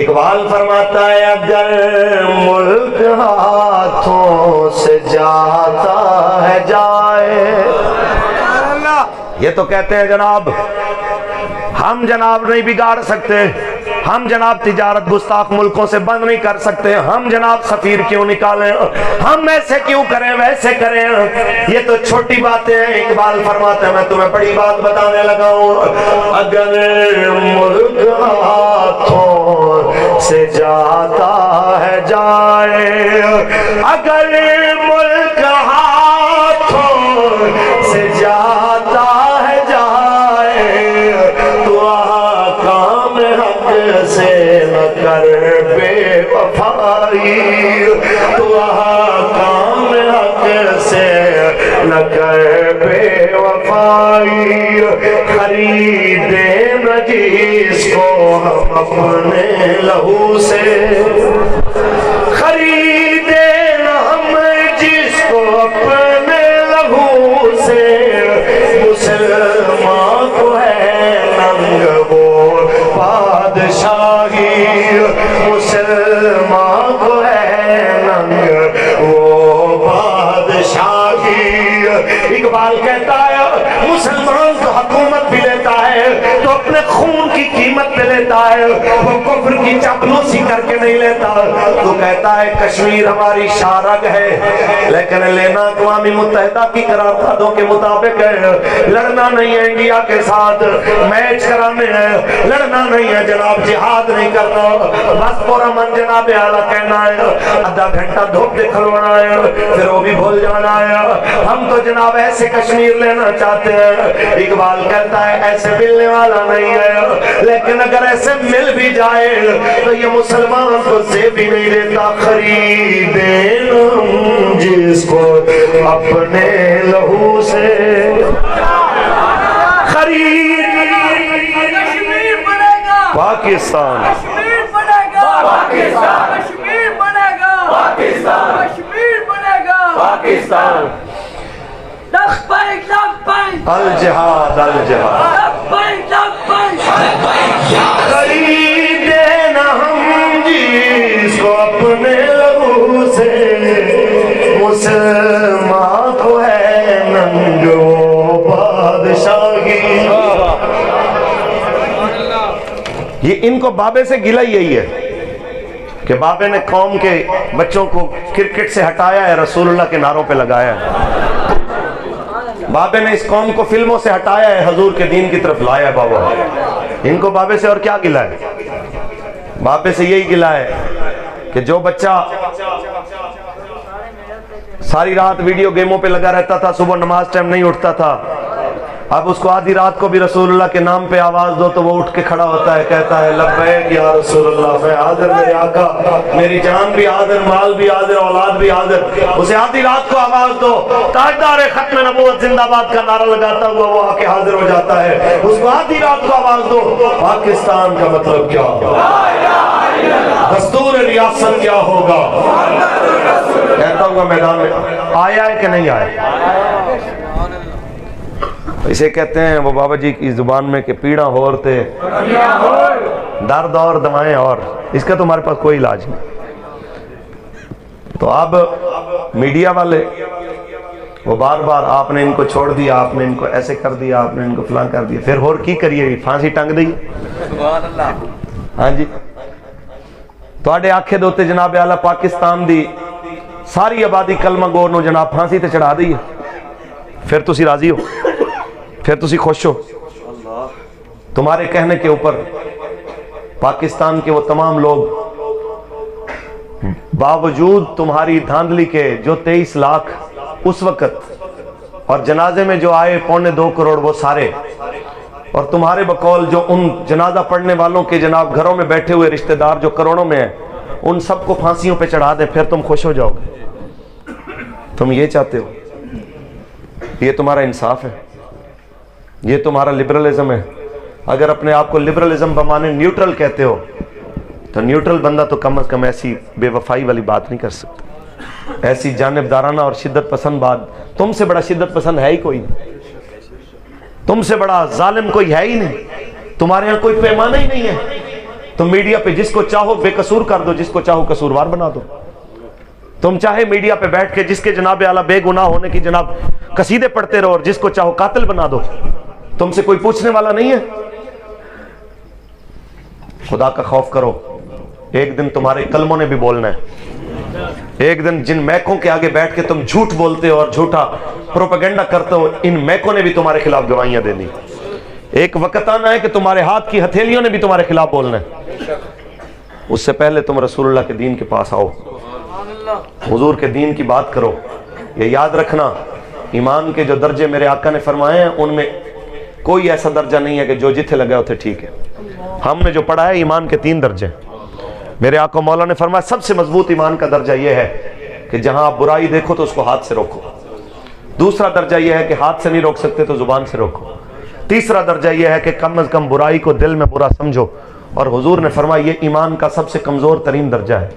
اقبال فرماتا ہے اگر ملک ہاتھوں سے جاتا ہے جائے، یہ تو کہتے ہیں جناب ہم جناب نہیں بگاڑ سکتے، ہم جناب تجارت گستاخ ملکوں سے بند نہیں کر سکتے، ہم جناب سفیر کیوں نکالیں، ہم ایسے کیوں کریں ویسے کریں، یہ تو چھوٹی باتیں ہیں۔ اقبال فرماتے ہیں میں تمہیں بڑی بات بتانے لگا ہوں، اگر ملک ہاتھوں سے جاتا ہے جائے، اگر ملک ہاتھوں سے جاتا ہے جائے، تو کام حق سے نہ کر بے وفائی، تو کام حق سے نہ کر بے وفائی، خریدے نہ جس کو ہم اپنے لہو سے، خریدے نہ ہم جس کو اپنے لہو سے، مسلمان کو ہے ننگ وہ بادشاہی، مسلمان کو ہے ننگ وہ بادشاہی۔ اقبال کہتا ہے مسلمان تو حکومت بھی لیتا ہے تو اپنے خون کی قیمت پہ لیتا ہے، وہ کفر کی چاپلوسی کر کے نہیں لیتا۔ تو کہتا ہے کشمیر ہماری شارگ ہے لیکن لینا اقوام متحدہ کی قراردادوں کے مطابق ہے، لڑنا نہیں ہے انڈیا کے ساتھ، میچ کرانے ہیں، لڑنا نہیں ہے جناب، جہاد نہیں کرنا، بس پورا من جناب اعلیٰ کہنا ہے، آدھا گھنٹہ دھوپ دے کھلوانا ہے پھر وہ بھی بھول جانا ہے۔ ہم تو جناب ایسے کشمیر لینا چاہتے ہیں۔ اقبال کہتا ہے ایسے ملنے والا نہیں ہے، لیکن اگر ایسے مل بھی جائے تو یہ مسلمان کو زیب بھی نہیں دیتا، خریدے ہم جس کو اپنے لہو سے، خرید کشمیر بنے گا پاکستان، کشمیر بنے گا پاکستان، کشمیر بنے گا پاکستان، کشمیر بنے گا پاکستان۔ الجہاد الجہاد خریدے نہ ہم جس کو اپنے لہو سے، مسلمان کو ہے ننگو بادشاہی۔ یہ ان کو بابے سے گلہ یہی ہے کہ بابے نے قوم کے بچوں کو کرکٹ سے ہٹایا ہے، رسول اللہ کے نعروں پہ لگایا ہے۔ بابے نے اس قوم کو فلموں سے ہٹایا ہے، حضور کے دین کی طرف لایا ہے۔ بابا ان کو بابے سے اور کیا گلہ ہے؟ بابے سے یہی گلہ ہے کہ جو بچہ ساری رات ویڈیو گیموں پہ لگا رہتا تھا، صبح نماز ٹائم نہیں اٹھتا تھا، اب اس کو آدھی رات کو بھی رسول اللہ کے نام پہ آواز دو تو وہ اٹھ کے کھڑا ہوتا ہے، کہتا ہے لبیک یا رسول اللہ، میں حاضر میرے آقا، میری جان بھی حاضر، مال بھی حاضر، اولاد بھی حاضر۔ اسے آدھی رات کو آواز دو، تاجدار ختم نبوت زندہ باد کا نعرہ لگاتا ہوا وہ آ کے حاضر ہو جاتا ہے۔ اس کو آدھی رات کو آواز دو، پاکستان کا مطلب کیا ہوگا، دستور ریاست کیا ہوگا، کہتا ہوں میدان میں آیا ہے کہ نہیں آیا؟ اسے کہتے ہیں وہ بابا جی کی زبان میں کہ پیڑاں ہور تے درد اور دوائیں اور، اس کا تمہارے پاس کوئی علاج نہیں۔ تو اب میڈیا والے وہ بار بار آپ نے ان کو چھوڑ دیا، آپ نے ان کو ایسے کر دیا، آپ نے ان کو فلاں کر دیا، پھر ہور کی کریے؟ پھانسی ٹنگ دی۔ ہاں جی، تواڈے آکھے دوتے جناب اعلیٰ پاکستان دی ساری آبادی کلمہ گو نو جناب پھانسی تے چڑھا دی، پھر تسی راضی ہو؟ پھر تسی خوش ہو؟ تمہارے کہنے کے اوپر پاکستان کے وہ تمام لوگ باوجود تمہاری دھاندلی کے، جو 23 لاکھ اس وقت اور جنازے میں جو آئے 1.25 کروڑ وہ سارے، اور تمہارے بقول جو ان جنازہ پڑھنے والوں کے جناب گھروں میں بیٹھے ہوئے رشتہ دار جو کروڑوں میں ہیں، ان سب کو پھانسیوں پہ چڑھا دیں، پھر تم خوش ہو جاؤ گے؟ تم یہ چاہتے ہو؟ یہ تمہارا انصاف ہے؟ یہ تمہارا لبرلزم ہے؟ اگر اپنے آپ کو لبرلزم بمانے نیوٹرل کہتے ہو تو نیوٹرل بندہ تو کم از کم ایسی بے وفائی والی بات نہیں کر سکتا، ایسی جانبدارانہ اور شدت پسند بات۔ تم سے بڑا شدت پسند ہے ہی کوئی نہیں، تم سے بڑا ظالم کوئی ہے ہی نہیں، تمہارے ہاں کوئی پیمانہ ہی نہیں ہے۔ تم میڈیا پہ جس کو چاہو بے قصور کر دو، جس کو چاہو قصوروار بنا دو۔ تم چاہے میڈیا پہ بیٹھ کے جس کے جناب اعلیٰ بے گناہ ہونے کی جناب قصیدے پڑھتے رہو، اور جس کو چاہو قاتل بنا دو، تم سے کوئی پوچھنے والا نہیں ہے۔ خدا کا خوف کرو، ایک دن تمہارے کلموں نے بھی بولنا ہے۔ ایک دن جن میکوں کے آگے بیٹھ کے تم جھوٹ بولتے ہو اور جھوٹا پروپیگنڈا کرتے ہو، ان میکوں نے بھی تمہارے خلاف گواہیاں دینی۔ ایک وقت آنا ہے کہ تمہارے ہاتھ کی ہتھیلیوں نے بھی تمہارے خلاف بولنا ہے۔ اس سے پہلے تم رسول اللہ کے دین کے پاس آؤ، حضور کے دین کی بات کرو۔ یہ یاد رکھنا، ایمان کے جو درجے میرے آقا نے فرمائے ہیں ان میں کوئی ایسا درجہ نہیں ہے کہ جو جتھے لگا ہوتے ٹھیک ہے۔ ہم نے جو پڑھا ہے ایمان کے 3 درجے، میرے آقا مولا نے فرمایا سب سے مضبوط ایمان کا درجہ یہ ہے کہ جہاں آپ برائی دیکھو تو اس کو ہاتھ سے روکو۔ دوسرا درجہ یہ ہے کہ ہاتھ سے نہیں روک سکتے تو زبان سے روکو۔ تیسرا درجہ یہ ہے کہ کم از کم برائی کو دل میں برا سمجھو، اور حضور نے فرمایا یہ ایمان کا سب سے کمزور ترین درجہ ہے۔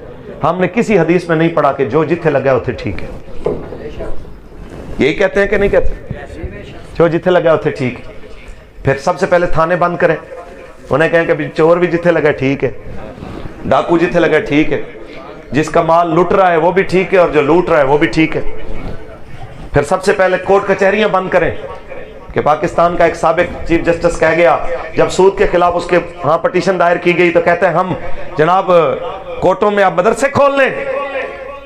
ہم نے کسی حدیث میں نہیں پڑھا کہ جو جتھے لگا ہوتے ٹھیک ہے۔ یہی کہتے ہیں کہ نہیں کہتے؟ جو جتھے لگا ہوتے ٹھیک ہے۔ پھر سب سے پہلے تھانے بند کریں، انہیں کہیں کہ چور بھی جتھے لگا ٹھیک ہے، ڈاکو جتھے لگا ٹھیک ہے، جس کا مال لٹ رہا ہے وہ بھی ٹھیک ہے، اور جو لوٹ رہا ہے وہ بھی ٹھیک ہے۔ پھر سب سے پہلے کورٹ کچہریاں بند کریں کہ پاکستان کا ایک سابق چیف جسٹس کہہ گیا جب سود کے خلاف اس کے ہاں پٹیشن دائر کی گئی تو کہتے ہیں ہم جناب کورٹوں میں آپ مدرسے کھول لیں۔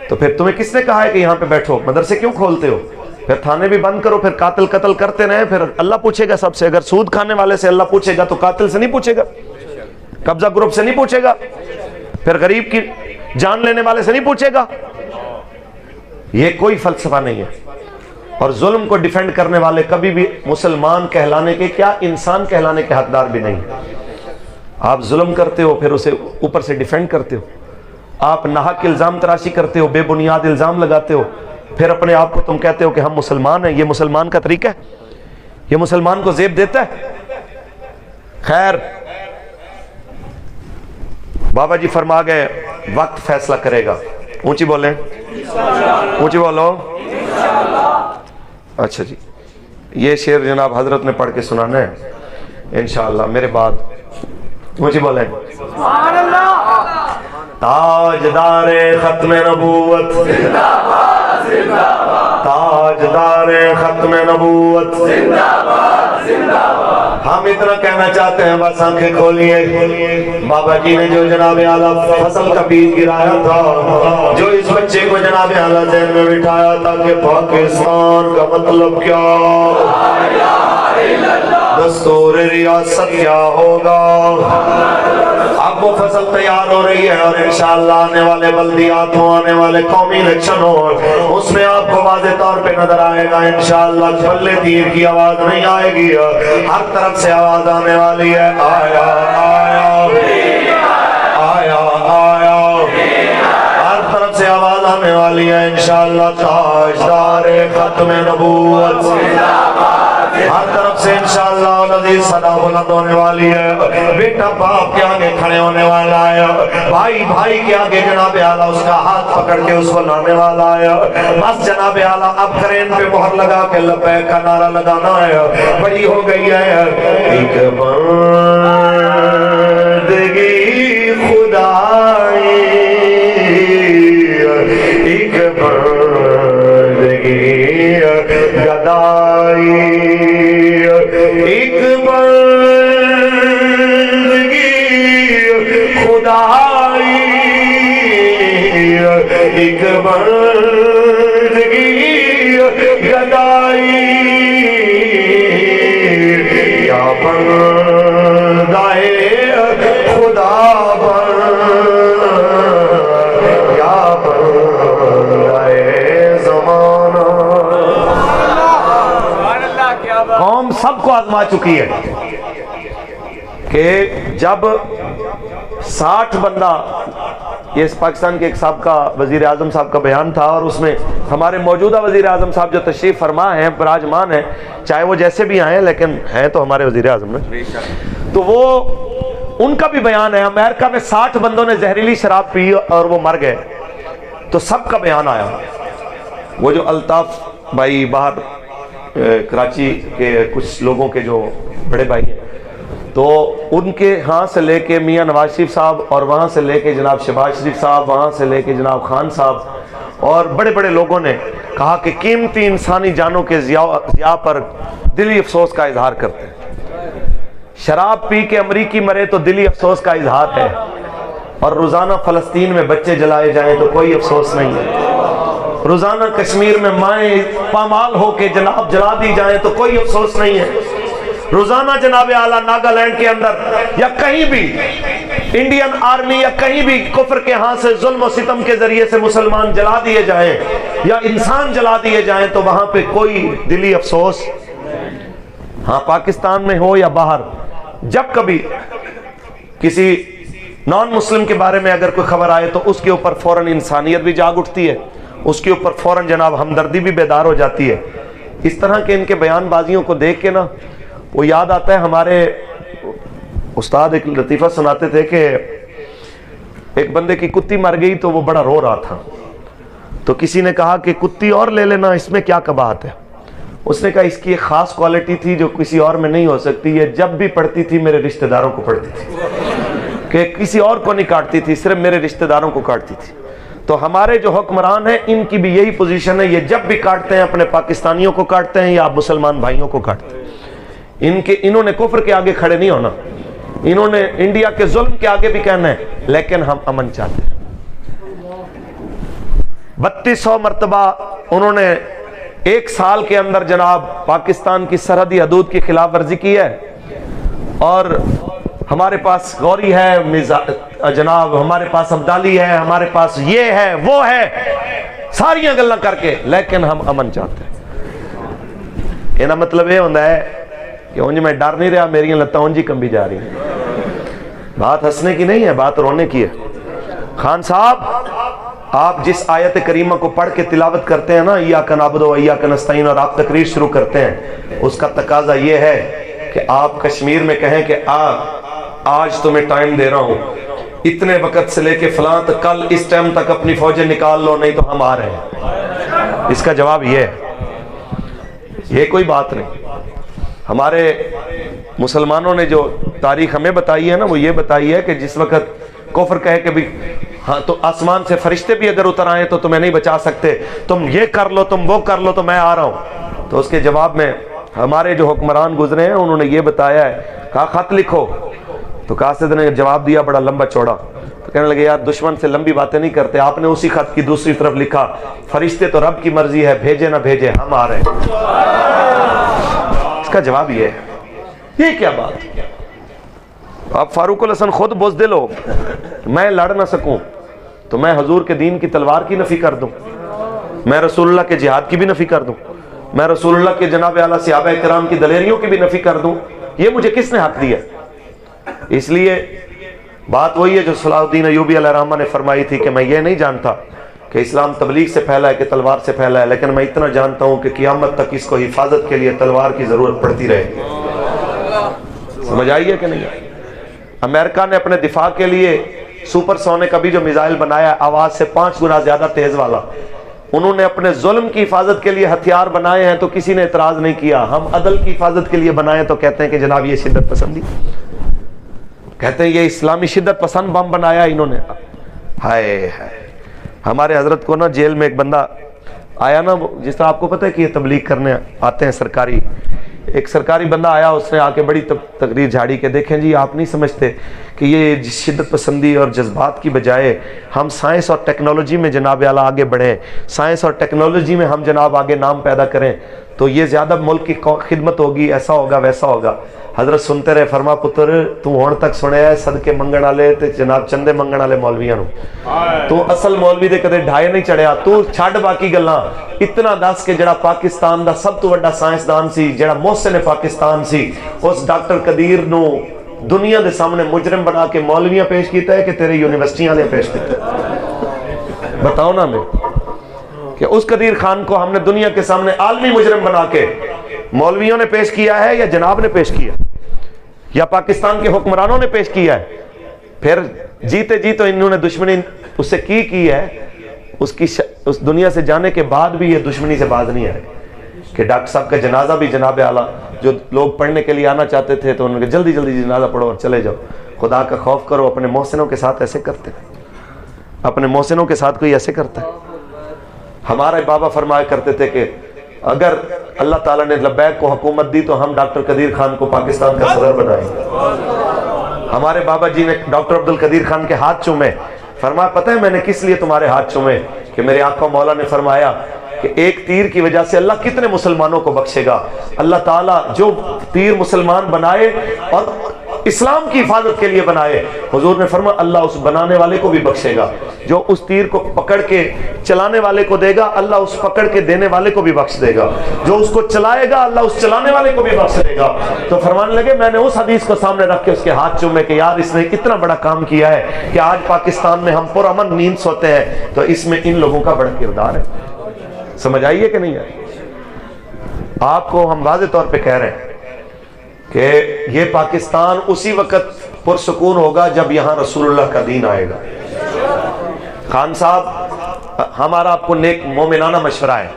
تو پھر تمہیں کس نے کہا ہے کہ یہاں پہ بیٹھو؟ مدرسے کیوں کھولتے ہو؟ پھر تھانے بھی بند کرو، پھر قاتل قتل کرتے رہیں، پھر اللہ پوچھے گا سب سے۔ اگر سود کھانے والے سے اللہ پوچھے گا تو قاتل سے نہیں پوچھے گا، قبضہ گروپ سے نہیں پوچھے گا، پھر غریب کی جان لینے والے سے نہیں پوچھے گا۔ یہ کوئی فلسفہ نہیں ہے۔ اور ظلم کو ڈیفینڈ کرنے والے کبھی بھی مسلمان کہلانے کے کیا انسان کہلانے کے حقدار بھی نہیں۔ آپ ظلم کرتے ہو پھر اسے اوپر سے ڈیفینڈ کرتے ہو، آپ ناحق الزام تراشی کرتے ہو، بے بنیاد الزام لگاتے ہو، پھر اپنے آپ کو تم کہتے ہو کہ ہم مسلمان ہیں۔ یہ مسلمان کا طریقہ ہے؟ یہ مسلمان کو زیب دیتا ہے؟ خیر، بابا جی فرما گئے وقت فیصلہ کرے گا۔ اونچی بولیں، اونچی بولو۔ اچھا جی، یہ شعر جناب حضرت نے پڑھ کے سنانا ہے انشاءاللہ میرے بعد. مجھے بولیں سبحان اللہ. تاجدار ختم نبوت زندہ باد زندہ باد. تاجدار ختم نبوت زندہ باد زندہ باد. ہم اتنا کہنا چاہتے ہیں بس آنکھیں کھولیے. بابا جی نے جو جناب اعلیٰ فصل کا بیج گرایا تھا, جو اس بچے کو جناب اعلیٰ ذہن میں بٹھایا تھا کہ پاکستان کا مطلب کیا, دستور ریاست کیا ہوگا, اب وہ فصل تیار ہو رہی ہے اور انشاءاللہ آنے والے بلدیات ہوں, آنے والے قومی الیکشن ہوں, اس میں آپ کو واضح طور پہ نظر آئے گا انشاءاللہ چھلے تیر کی آواز نہیں آئے گی, ہر طرف سے آواز آنے والی ہے آیا آیا آیا آیا, ہر طرف سے آواز آنے والی ہے انشاءاللہ تاجدار ختم نبوت, ہر طرف سے انشاءاللہ العزیز صدا بلند ہونے والی ہے. بیٹا باپ کے آگے کھڑے ہونے والا ہے, بھائی بھائی کے آگے جناب اعلیٰ اس کا ہاتھ پکڑ کے اس کو لانے والا ہے. بس جناب اعلیٰ اب کرین پہ مہر لگا کے لبیک کا نعرہ لگانا ہے. بڑی ہو گئی ہے ایک بندگی خدائی, ایک بندگی گدائی, ایک بندگی خدائی, ایک بندگی گدائی, یا بندائے خدا بن, یا بندائے زمانہ. قوم سب کو آزما چکی ہے کہ جب 60 بندہ, یہ پاکستان کے ایک سابقہ وزیر اعظم صاحب کا بیان تھا اور اس میں ہمارے موجودہ وزیر اعظم صاحب جو تشریف فرما ہیں, براجمان ہیں, چاہے وہ جیسے بھی آئیں لیکن ہیں تو ہمارے وزیر اعظم نے, تو وہ ان کا بھی بیان ہے. امریکہ میں 60 بندوں نے زہریلی شراب پی اور وہ مر گئے, تو سب کا بیان آیا. وہ جو الطاف بھائی باہر کراچی کے کچھ لوگوں کے جو بڑے بھائی ہیں, تو ان کے ہاں سے لے کے میاں نواز شریف صاحب, اور وہاں سے لے کے جناب شہباز شریف صاحب, وہاں سے لے کے جناب خان صاحب, اور بڑے بڑے لوگوں نے کہا کہ قیمتی انسانی جانوں کے ضیاع پر دلی افسوس کا اظہار کرتے ہیں. شراب پی کے امریکی مرے تو دلی افسوس کا اظہار ہے, اور روزانہ فلسطین میں بچے جلائے جائیں تو کوئی افسوس نہیں ہے. روزانہ کشمیر میں مائیں پامال ہو کے جناب جلا دی جائیں تو کوئی افسوس نہیں ہے. روزانہ جناب اعلیٰ ناگالینڈ کے اندر یا کہیں بھی انڈین آرمی یا کہیں بھی کفر کے ہاں سے ظلم و ستم کے ذریعے سے مسلمان جلا دیے جائیں یا انسان جلا دیے جائیں تو وہاں پہ کوئی دلی افسوس. ہاں پاکستان میں ہو یا باہر, جب کبھی کسی نان مسلم کے بارے میں اگر کوئی خبر آئے تو اس کے اوپر فوراً انسانیت بھی جاگ اٹھتی ہے, اس کے اوپر فوراً جناب ہمدردی بھی بیدار ہو جاتی ہے. اس طرح کے ان کے بیان بازیوں کو دیکھ کے نا وہ یاد آتا ہے, ہمارے استاد ایک لطیفہ سناتے تھے کہ ایک بندے کی کتی مر گئی تو وہ بڑا رو رہا تھا, تو کسی نے کہا کہ کتی اور لے لینا, اس میں کیا کباہت ہے. اس نے کہا اس کی ایک خاص کوالٹی تھی جو کسی اور میں نہیں ہو سکتی, یہ جب بھی پڑتی تھی میرے رشتہ داروں کو پڑتی تھی, کہ کسی اور کو نہیں کاٹتی تھی, صرف میرے رشتہ داروں کو کاٹتی تھی. تو ہمارے جو حکمران ہیں ان کی بھی یہی پوزیشن ہے, یہ جب بھی کاٹتے ہیں اپنے پاکستانیوں کو کاٹتے ہیں یا مسلمان بھائیوں کو کاٹتے ہیں. انہوں نے کفر کے آگے کھڑے نہیں ہونا, انہوں نے انڈیا کے ظلم کے آگے بھی کہنا ہے, لیکن ہم امن چاہتے ہیں. 3200 مرتبہ انہوں نے ایک سال کے اندر جناب پاکستان کی سرحدی حدود کی خلاف ورزی کی ہے, اور ہمارے پاس غوری ہے جناب, ہمارے پاس عبدالی ہے, ہمارے پاس یہ ہے وہ ہے, ساریاں گلاں کر کے, لیکن ہم امن چاہتے ہیں. یہ مطلب یہ ہوتا ہے کہ انج میں ڈر نہیں رہا, میری لتاں انج ہی کمبی جا رہی ہیں. بات ہنسنے کی نہیں ہے, بات رونے کی ہے. خان صاحب آپ جس آیت کریمہ کو پڑھ کے تلاوت کرتے ہیں نا, ایاک نعبد و ایاک نستعین, اور آپ تقریر شروع کرتے ہیں, اس کا تقاضا یہ ہے کہ آپ کشمیر میں کہیں کہ آج تمہیں ٹائم دے رہا ہوں, اتنے وقت سے لے کے فلاں تک, کل اس ٹائم تک اپنی فوجیں نکال لو, نہیں تو ہم آ رہے ہیں. اس کا جواب یہ ہے. یہ کوئی بات نہیں. ہمارے مسلمانوں نے جو تاریخ ہمیں بتائی ہے نا، وہ یہ بتائی ہے کہ جس وقت کفر کہے کہ بھی ہاں تو آسمان سے فرشتے بھی اگر اتر آئے تو تمہیں نہیں بچا سکتے، تم یہ کر لو تم وہ کر لو تو میں آ رہا ہوں. تو اس کے جواب میں ہمارے جو حکمران گزرے ہیں انہوں نے یہ بتایا ہے، کہا خط لکھو. تو قاصد نے جواب دیا بڑا لمبا چوڑا. تو کہنے لگے یار دشمن سے لمبی باتیں نہیں کرتے. آپ نے اسی خط کی دوسری طرف لکھا، فرشتے تو رب کی مرضی ہے، بھیجے نہ بھیجے ہم آ رہے ہیں. اس کا جواب یہ ہے. یہ کیا بات؟ اب فاروق الحسن خود بزدل ہو، میں لڑ نہ سکوں تو میں حضور کے دین کی تلوار کی نفی کر دوں، میں رسول اللہ کے جہاد کی بھی نفی کر دوں، میں رسول اللہ کے جناب اعلیٰ صحابہ کرام کی دلیریوں کی بھی نفی کر دوں. یہ مجھے کس نے حق دیا؟ اس لیے بات وہی ہے جو صلاح الدین ایوبی علیہ الرحمہ نے فرمائی تھی کہ میں یہ نہیں جانتا کہ اسلام تبلیغ سے پھیلا ہے کہ تلوار سے پھیلا ہے، لیکن میں اتنا جانتا ہوں کہ قیامت تک اس کو حفاظت کے لیے تلوار کی ضرورت پڑتی رہے گی. سمجھ آئی ہے کہ نہیں؟ امریکہ نے اپنے دفاع کے لیے سپر سونک ابھی جو میزائل بنایا آواز سے 5 گنا زیادہ تیز والا، انہوں نے اپنے ظلم کی حفاظت کے لیے ہتھیار بنائے ہیں تو کسی نے اعتراض نہیں کیا. ہم عدل کی حفاظت کے لیے بنائے تو کہتے ہیں کہ جناب یہ شدت پسندی، کہتے ہیں یہ اسلامی شدت پسند بم بنایا انہوں نے. ہائے ہائے. ہمارے حضرت کو نا جیل میں ایک بندہ آیا نا، جس طرح آپ کو پتہ ہے کہ یہ تبلیغ کرنے آتے ہیں سرکاری، ایک سرکاری بندہ آیا، اس نے آ کے بڑی تقریر جھاڑی کہ دیکھیں جی آپ نہیں سمجھتے کہ یہ شدت پسندی اور جذبات کی بجائے ہم سائنس اور ٹیکنالوجی میں جناب اعلیٰ آگے بڑھیں، سائنس اور ٹیکنالوجی میں ہم جناب آگے نام پیدا کریں تو یہ زیادہ ملک کی خدمت ہوگی، ایسا ہوگا ویسا ہوگا. حضرت سنتے رہے، فرما پتر تو ہون تک سنیا ہے صدقے منگن والے تے جناب چندے منگن والے مولویاں نو، تو اصل مولوی دے کدے ڈھائے نہیں چڑھیا. تو چھڈ باقی گلاں، اتنا دس کہ جڑا پاکستان دا سب تو بڑا سائنسدان سی، جڑا محسن پاکستان سی، اس ڈاکٹر قدیر نو دنیا دے سامنے مجرم بنا کے مولویاں پیش کیتا ہے کہ تیرے یونیورسٹیاں نے پیش کیتا ہے. بتاؤ نا میں کہ اس قدیر خان کو ہم نے دنیا کے سامنے عالمی مجرم بنا کے مولویوں نے پیش کیا ہے یا جناب نے پیش کیا یا پاکستان کے حکمرانوں نے پیش کیا ہے؟ پھر جیتے جی تو انہوں نے دشمنی اس سے کی ہے، اس دنیا سے جانے کے بعد بھی یہ دشمنی سے باز نہیں آئے کہ ڈاکٹر صاحب کا جنازہ بھی جناب اعلیٰ جو لوگ پڑھنے کے لیے آنا چاہتے تھے تو انہوں نے جلدی جلدی جنازہ پڑھو اور چلے جاؤ. خدا کا خوف کرو. اپنے محسنوں کے ساتھ ایسے کرتے ہیں، اپنے محسنوں کے ساتھ کوئی ایسے کرتا ہے؟ ہمارے بابا فرمایا کرتے تھے کہ اگر اللہ تعالیٰ نے لبیک کو حکومت دی تو ہم ڈاکٹر قدیر خان کو پاکستان کا صدر بنائیں. ہمارے بابا جی نے ڈاکٹر عبدالقدیر خان کے ہاتھ چومے، فرمایا پتہ ہے میں نے کس لیے تمہارے ہاتھ چومے؟ کہ میرے آقا مولا نے فرمایا کہ ایک تیر کی وجہ سے اللہ کتنے مسلمانوں کو بخشے گا. اللہ تعالیٰ جو تیر مسلمان بنائے اور اسلام کی حفاظت کے لیے بنائے، حضور نے فرمایا اللہ اس بنانے والے کو بھی بخشے گا. جو اس تیر کو پکڑ کے چلانے والے کو دے گا، اللہ اس پکڑ کے دینے والے کو بھی بخش دے گا. جو اس کو چلائے گا، اللہ اس چلانے والے کو بھی بخش دے گا. تو فرمانے لگے میں نے اس حدیث کو سامنے رکھ کے اس کے ہاتھ چومے کہ یار اس نے اتنا بڑا کام کیا ہے کہ آج پاکستان میں ہم پرامن نیند سوتے ہیں، تو اس میں ان لوگوں کا بڑا کردار ہے. سمجھ آئیے کہ نہیں آئی؟ آپ کو ہم واضح طور پہ کہہ رہے ہیں کہ یہ پاکستان اسی وقت پرسکون ہوگا جب یہاں رسول اللہ کا دین آئے گا. خان صاحب ہمارا آپ کو نیک مومنانہ مشورہ ہے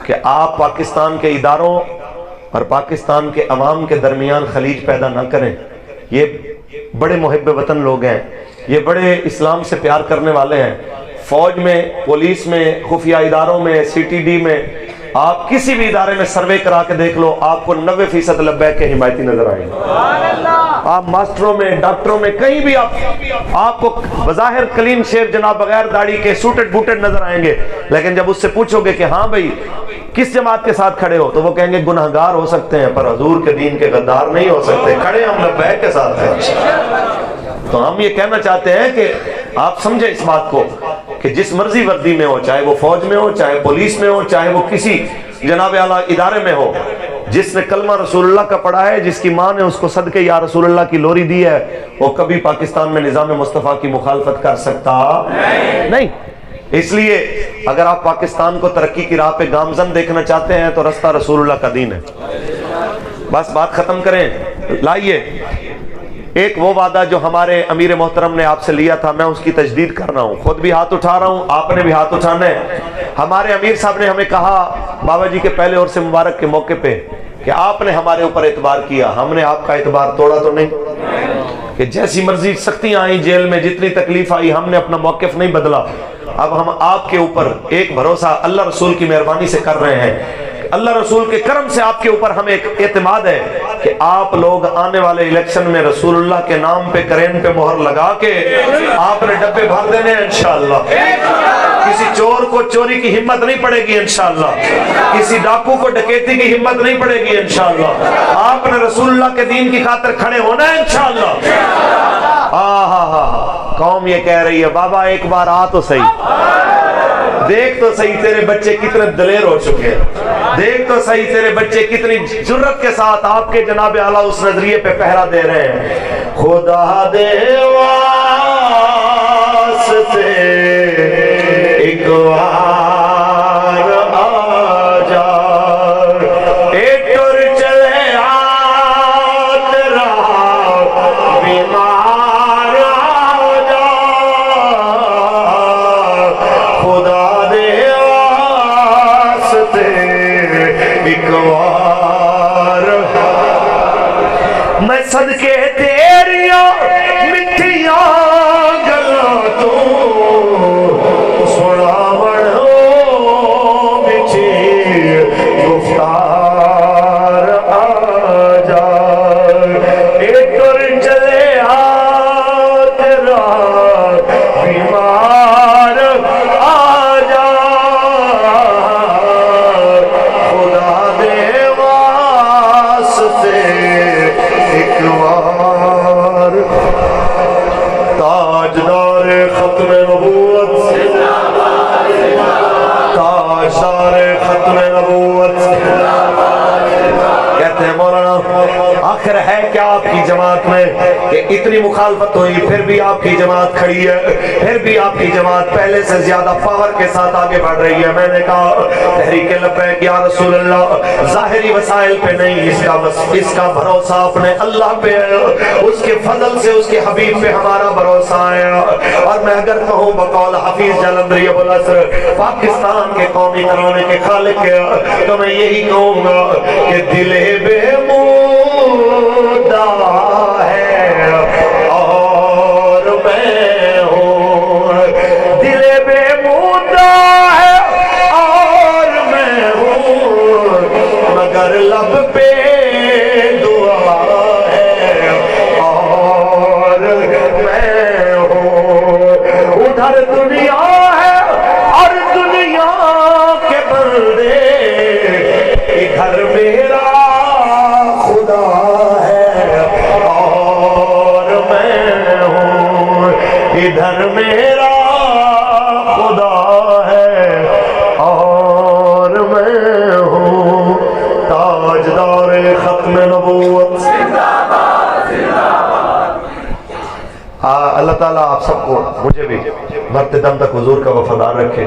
کہ آپ پاکستان کے اداروں اور پاکستان کے عوام کے درمیان خلیج پیدا نہ کریں. یہ بڑے محب وطن لوگ ہیں، یہ بڑے اسلام سے پیار کرنے والے ہیں. فوج میں، پولیس میں، خفیہ اداروں میں، سی ٹی ڈی میں، آپ کسی بھی ادارے میں سروے کرا کے دیکھ لو، آپ کو 90% لبیک کے حمایتی نظر آئیں گے. آپ ماسٹروں میں، ڈاکٹروں میں، کہیں بھی آپ کو بظاہر کلین شیو جناب بغیر داڑھی کے سوٹڈ بوٹڈ نظر آئیں گے، لیکن جب اس سے پوچھو گے کہ ہاں بھائی کس جماعت کے ساتھ کھڑے ہو، تو وہ کہیں گے گناہگار ہو سکتے ہیں پر حضور کے دین کے غدار نہیں ہو سکتے، کھڑے ہم لبیک کے ساتھ ہیں. تو ہم یہ کہنا چاہتے ہیں کہ آپ سمجھیں اس بات کو کہ جس مرضی وردی میں ہو، چاہے وہ فوج میں ہو، چاہے پولیس میں ہو، چاہے وہ کسی جناب اعلیٰ ادارے میں ہو، جس نے کلمہ رسول اللہ کا پڑھا ہے، جس کی ماں نے اس کو صدقے یا رسول اللہ کی لوری دی ہے، وہ کبھی پاکستان میں نظام مصطفیٰ کی مخالفت کر سکتا نہیں. اس لیے اگر آپ پاکستان کو ترقی کی راہ پہ گامزن دیکھنا چاہتے ہیں تو رستہ رسول اللہ کا دین ہے. بس بات ختم کریں. لائیے ایک وہ وعدہ جو ہمارے امیر محترم نے آپ سے لیا تھا، میں اس کی تجدید کر رہا ہوں. خود بھی ہاتھ اٹھا رہا ہوں، آپ نے بھی ہاتھ اٹھانا ہے. ہمارے امیر صاحب نے ہمیں کہا بابا جی کے پہلے عرس مبارک کے موقع پہ کہ آپ نے ہمارے اوپر اعتبار کیا، ہم نے آپ کا اعتبار توڑا تو نہیں، کہ جیسی مرضی سختیاں آئیں جیل میں، جتنی تکلیف آئی، ہم نے اپنا موقف نہیں بدلا۔ اب ہم آپ کے اوپر ایک بھروسہ اللہ رسول کی مہربانی سے کر رہے ہیں، اللہ رسول کے کرم سے آپ کے اوپر ہمیں ایک اعتماد ہے کہ آپ لوگ آنے والے الیکشن میں رسول اللہ کے نام پہ کرین پہ مہر لگا کے آپ نے ڈبے بھر دینے ہیں انشاءاللہ۔ کسی چور کو چوری کی ہمت نہیں پڑے گی انشاءاللہ، کسی ڈاکو کو ڈکیتی کی ہمت نہیں پڑے گی انشاءاللہ۔ آپ نے رسول اللہ کے دین کی خاطر کھڑے ہونا ہے انشاءاللہ۔ قوم یہ کہہ رہی ہے بابا ایک بار آ تو صحیح، دیکھ تو صحیح تیرے بچے کتنے دلیر ہو چکے ہیں، دیکھ تو صحیح تیرے بچے کتنی جرت کے ساتھ آپ کے جناب اعلیٰ اس نظریے پہ پہرا دے رہے ہیں۔ خدا دے واسطے ایک بار آ جا، ایک ٹر چلے آ تیرا بیمار آ جا، خدا دے واسطے ایک بار میں صدقے تیریاں مٹھیاں گلاں تو سناوڑ بچھی گفتار آ جا، ایک ٹر چلے آ تیرا بیمار آ جا، خدا دے واسطے ایک بار۔ تاجدار ختم نبوت، تاجدار ختم نبوت، کہتے ہیں مولانا آخر ہے کیا آپ کی جماعت میں کہ اتنی مخالفت ہوئی پھر بھی آپ کی جماعت کھڑی ہے، پھر بھی آپ کی جماعت پہلے سے زیادہ پاور کے ساتھ آگے بڑھ رہی ہے۔ میں نے کہا تحریک لبیک یا رسول اللہ ظاہری وسائل پہ نہیں، اس کا بھروسہ اپنے اللہ پہ ہے، اس کے فضل سے اس کے حبیب پہ ہمارا بھروسہ ہے۔ اور میں اگر کہوں بقول حفیظ جلندری ابو الاسر پاکستان کے قومی ترانے کے خالق کے، تو میں یہی کہوں گا کہ دل بے مودہ ہے اور میں ہوں، دل بے مودہ ہے اور میں ہوں، مگر لب پہ دعا ہے اور میں ہوں، ادھر دنیا ہے اور دنیا کے بندے، ادھر میرا خدا ہے اور میں ہوں، ادھر میرا خدا ہے اور میں ہوں۔ تاجدار ختم نبوت، اللہ تعالیٰ آپ سب کو مجھے بھی مرتے دم تک حضور کا وفادار رکھے۔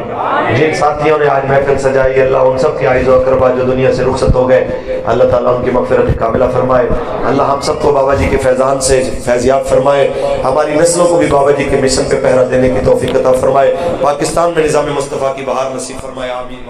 جن ساتھیوں نے آج محفل سجائی اللہ ان سب کے عائز و اقربا جو دنیا سے رخصت ہو گئے اللہ تعالیٰ ان کی مغفرت کاملہ فرمائے۔ اللہ ہم سب کو بابا جی کے فیضان سے فیضیاب فرمائے، ہماری نسلوں کو بھی بابا جی کے مشن پہ پہرا دینے کی توفیق عطا فرمائے، پاکستان میں نظام مصطفیٰ کی بہار نصیب فرمائے، آمین۔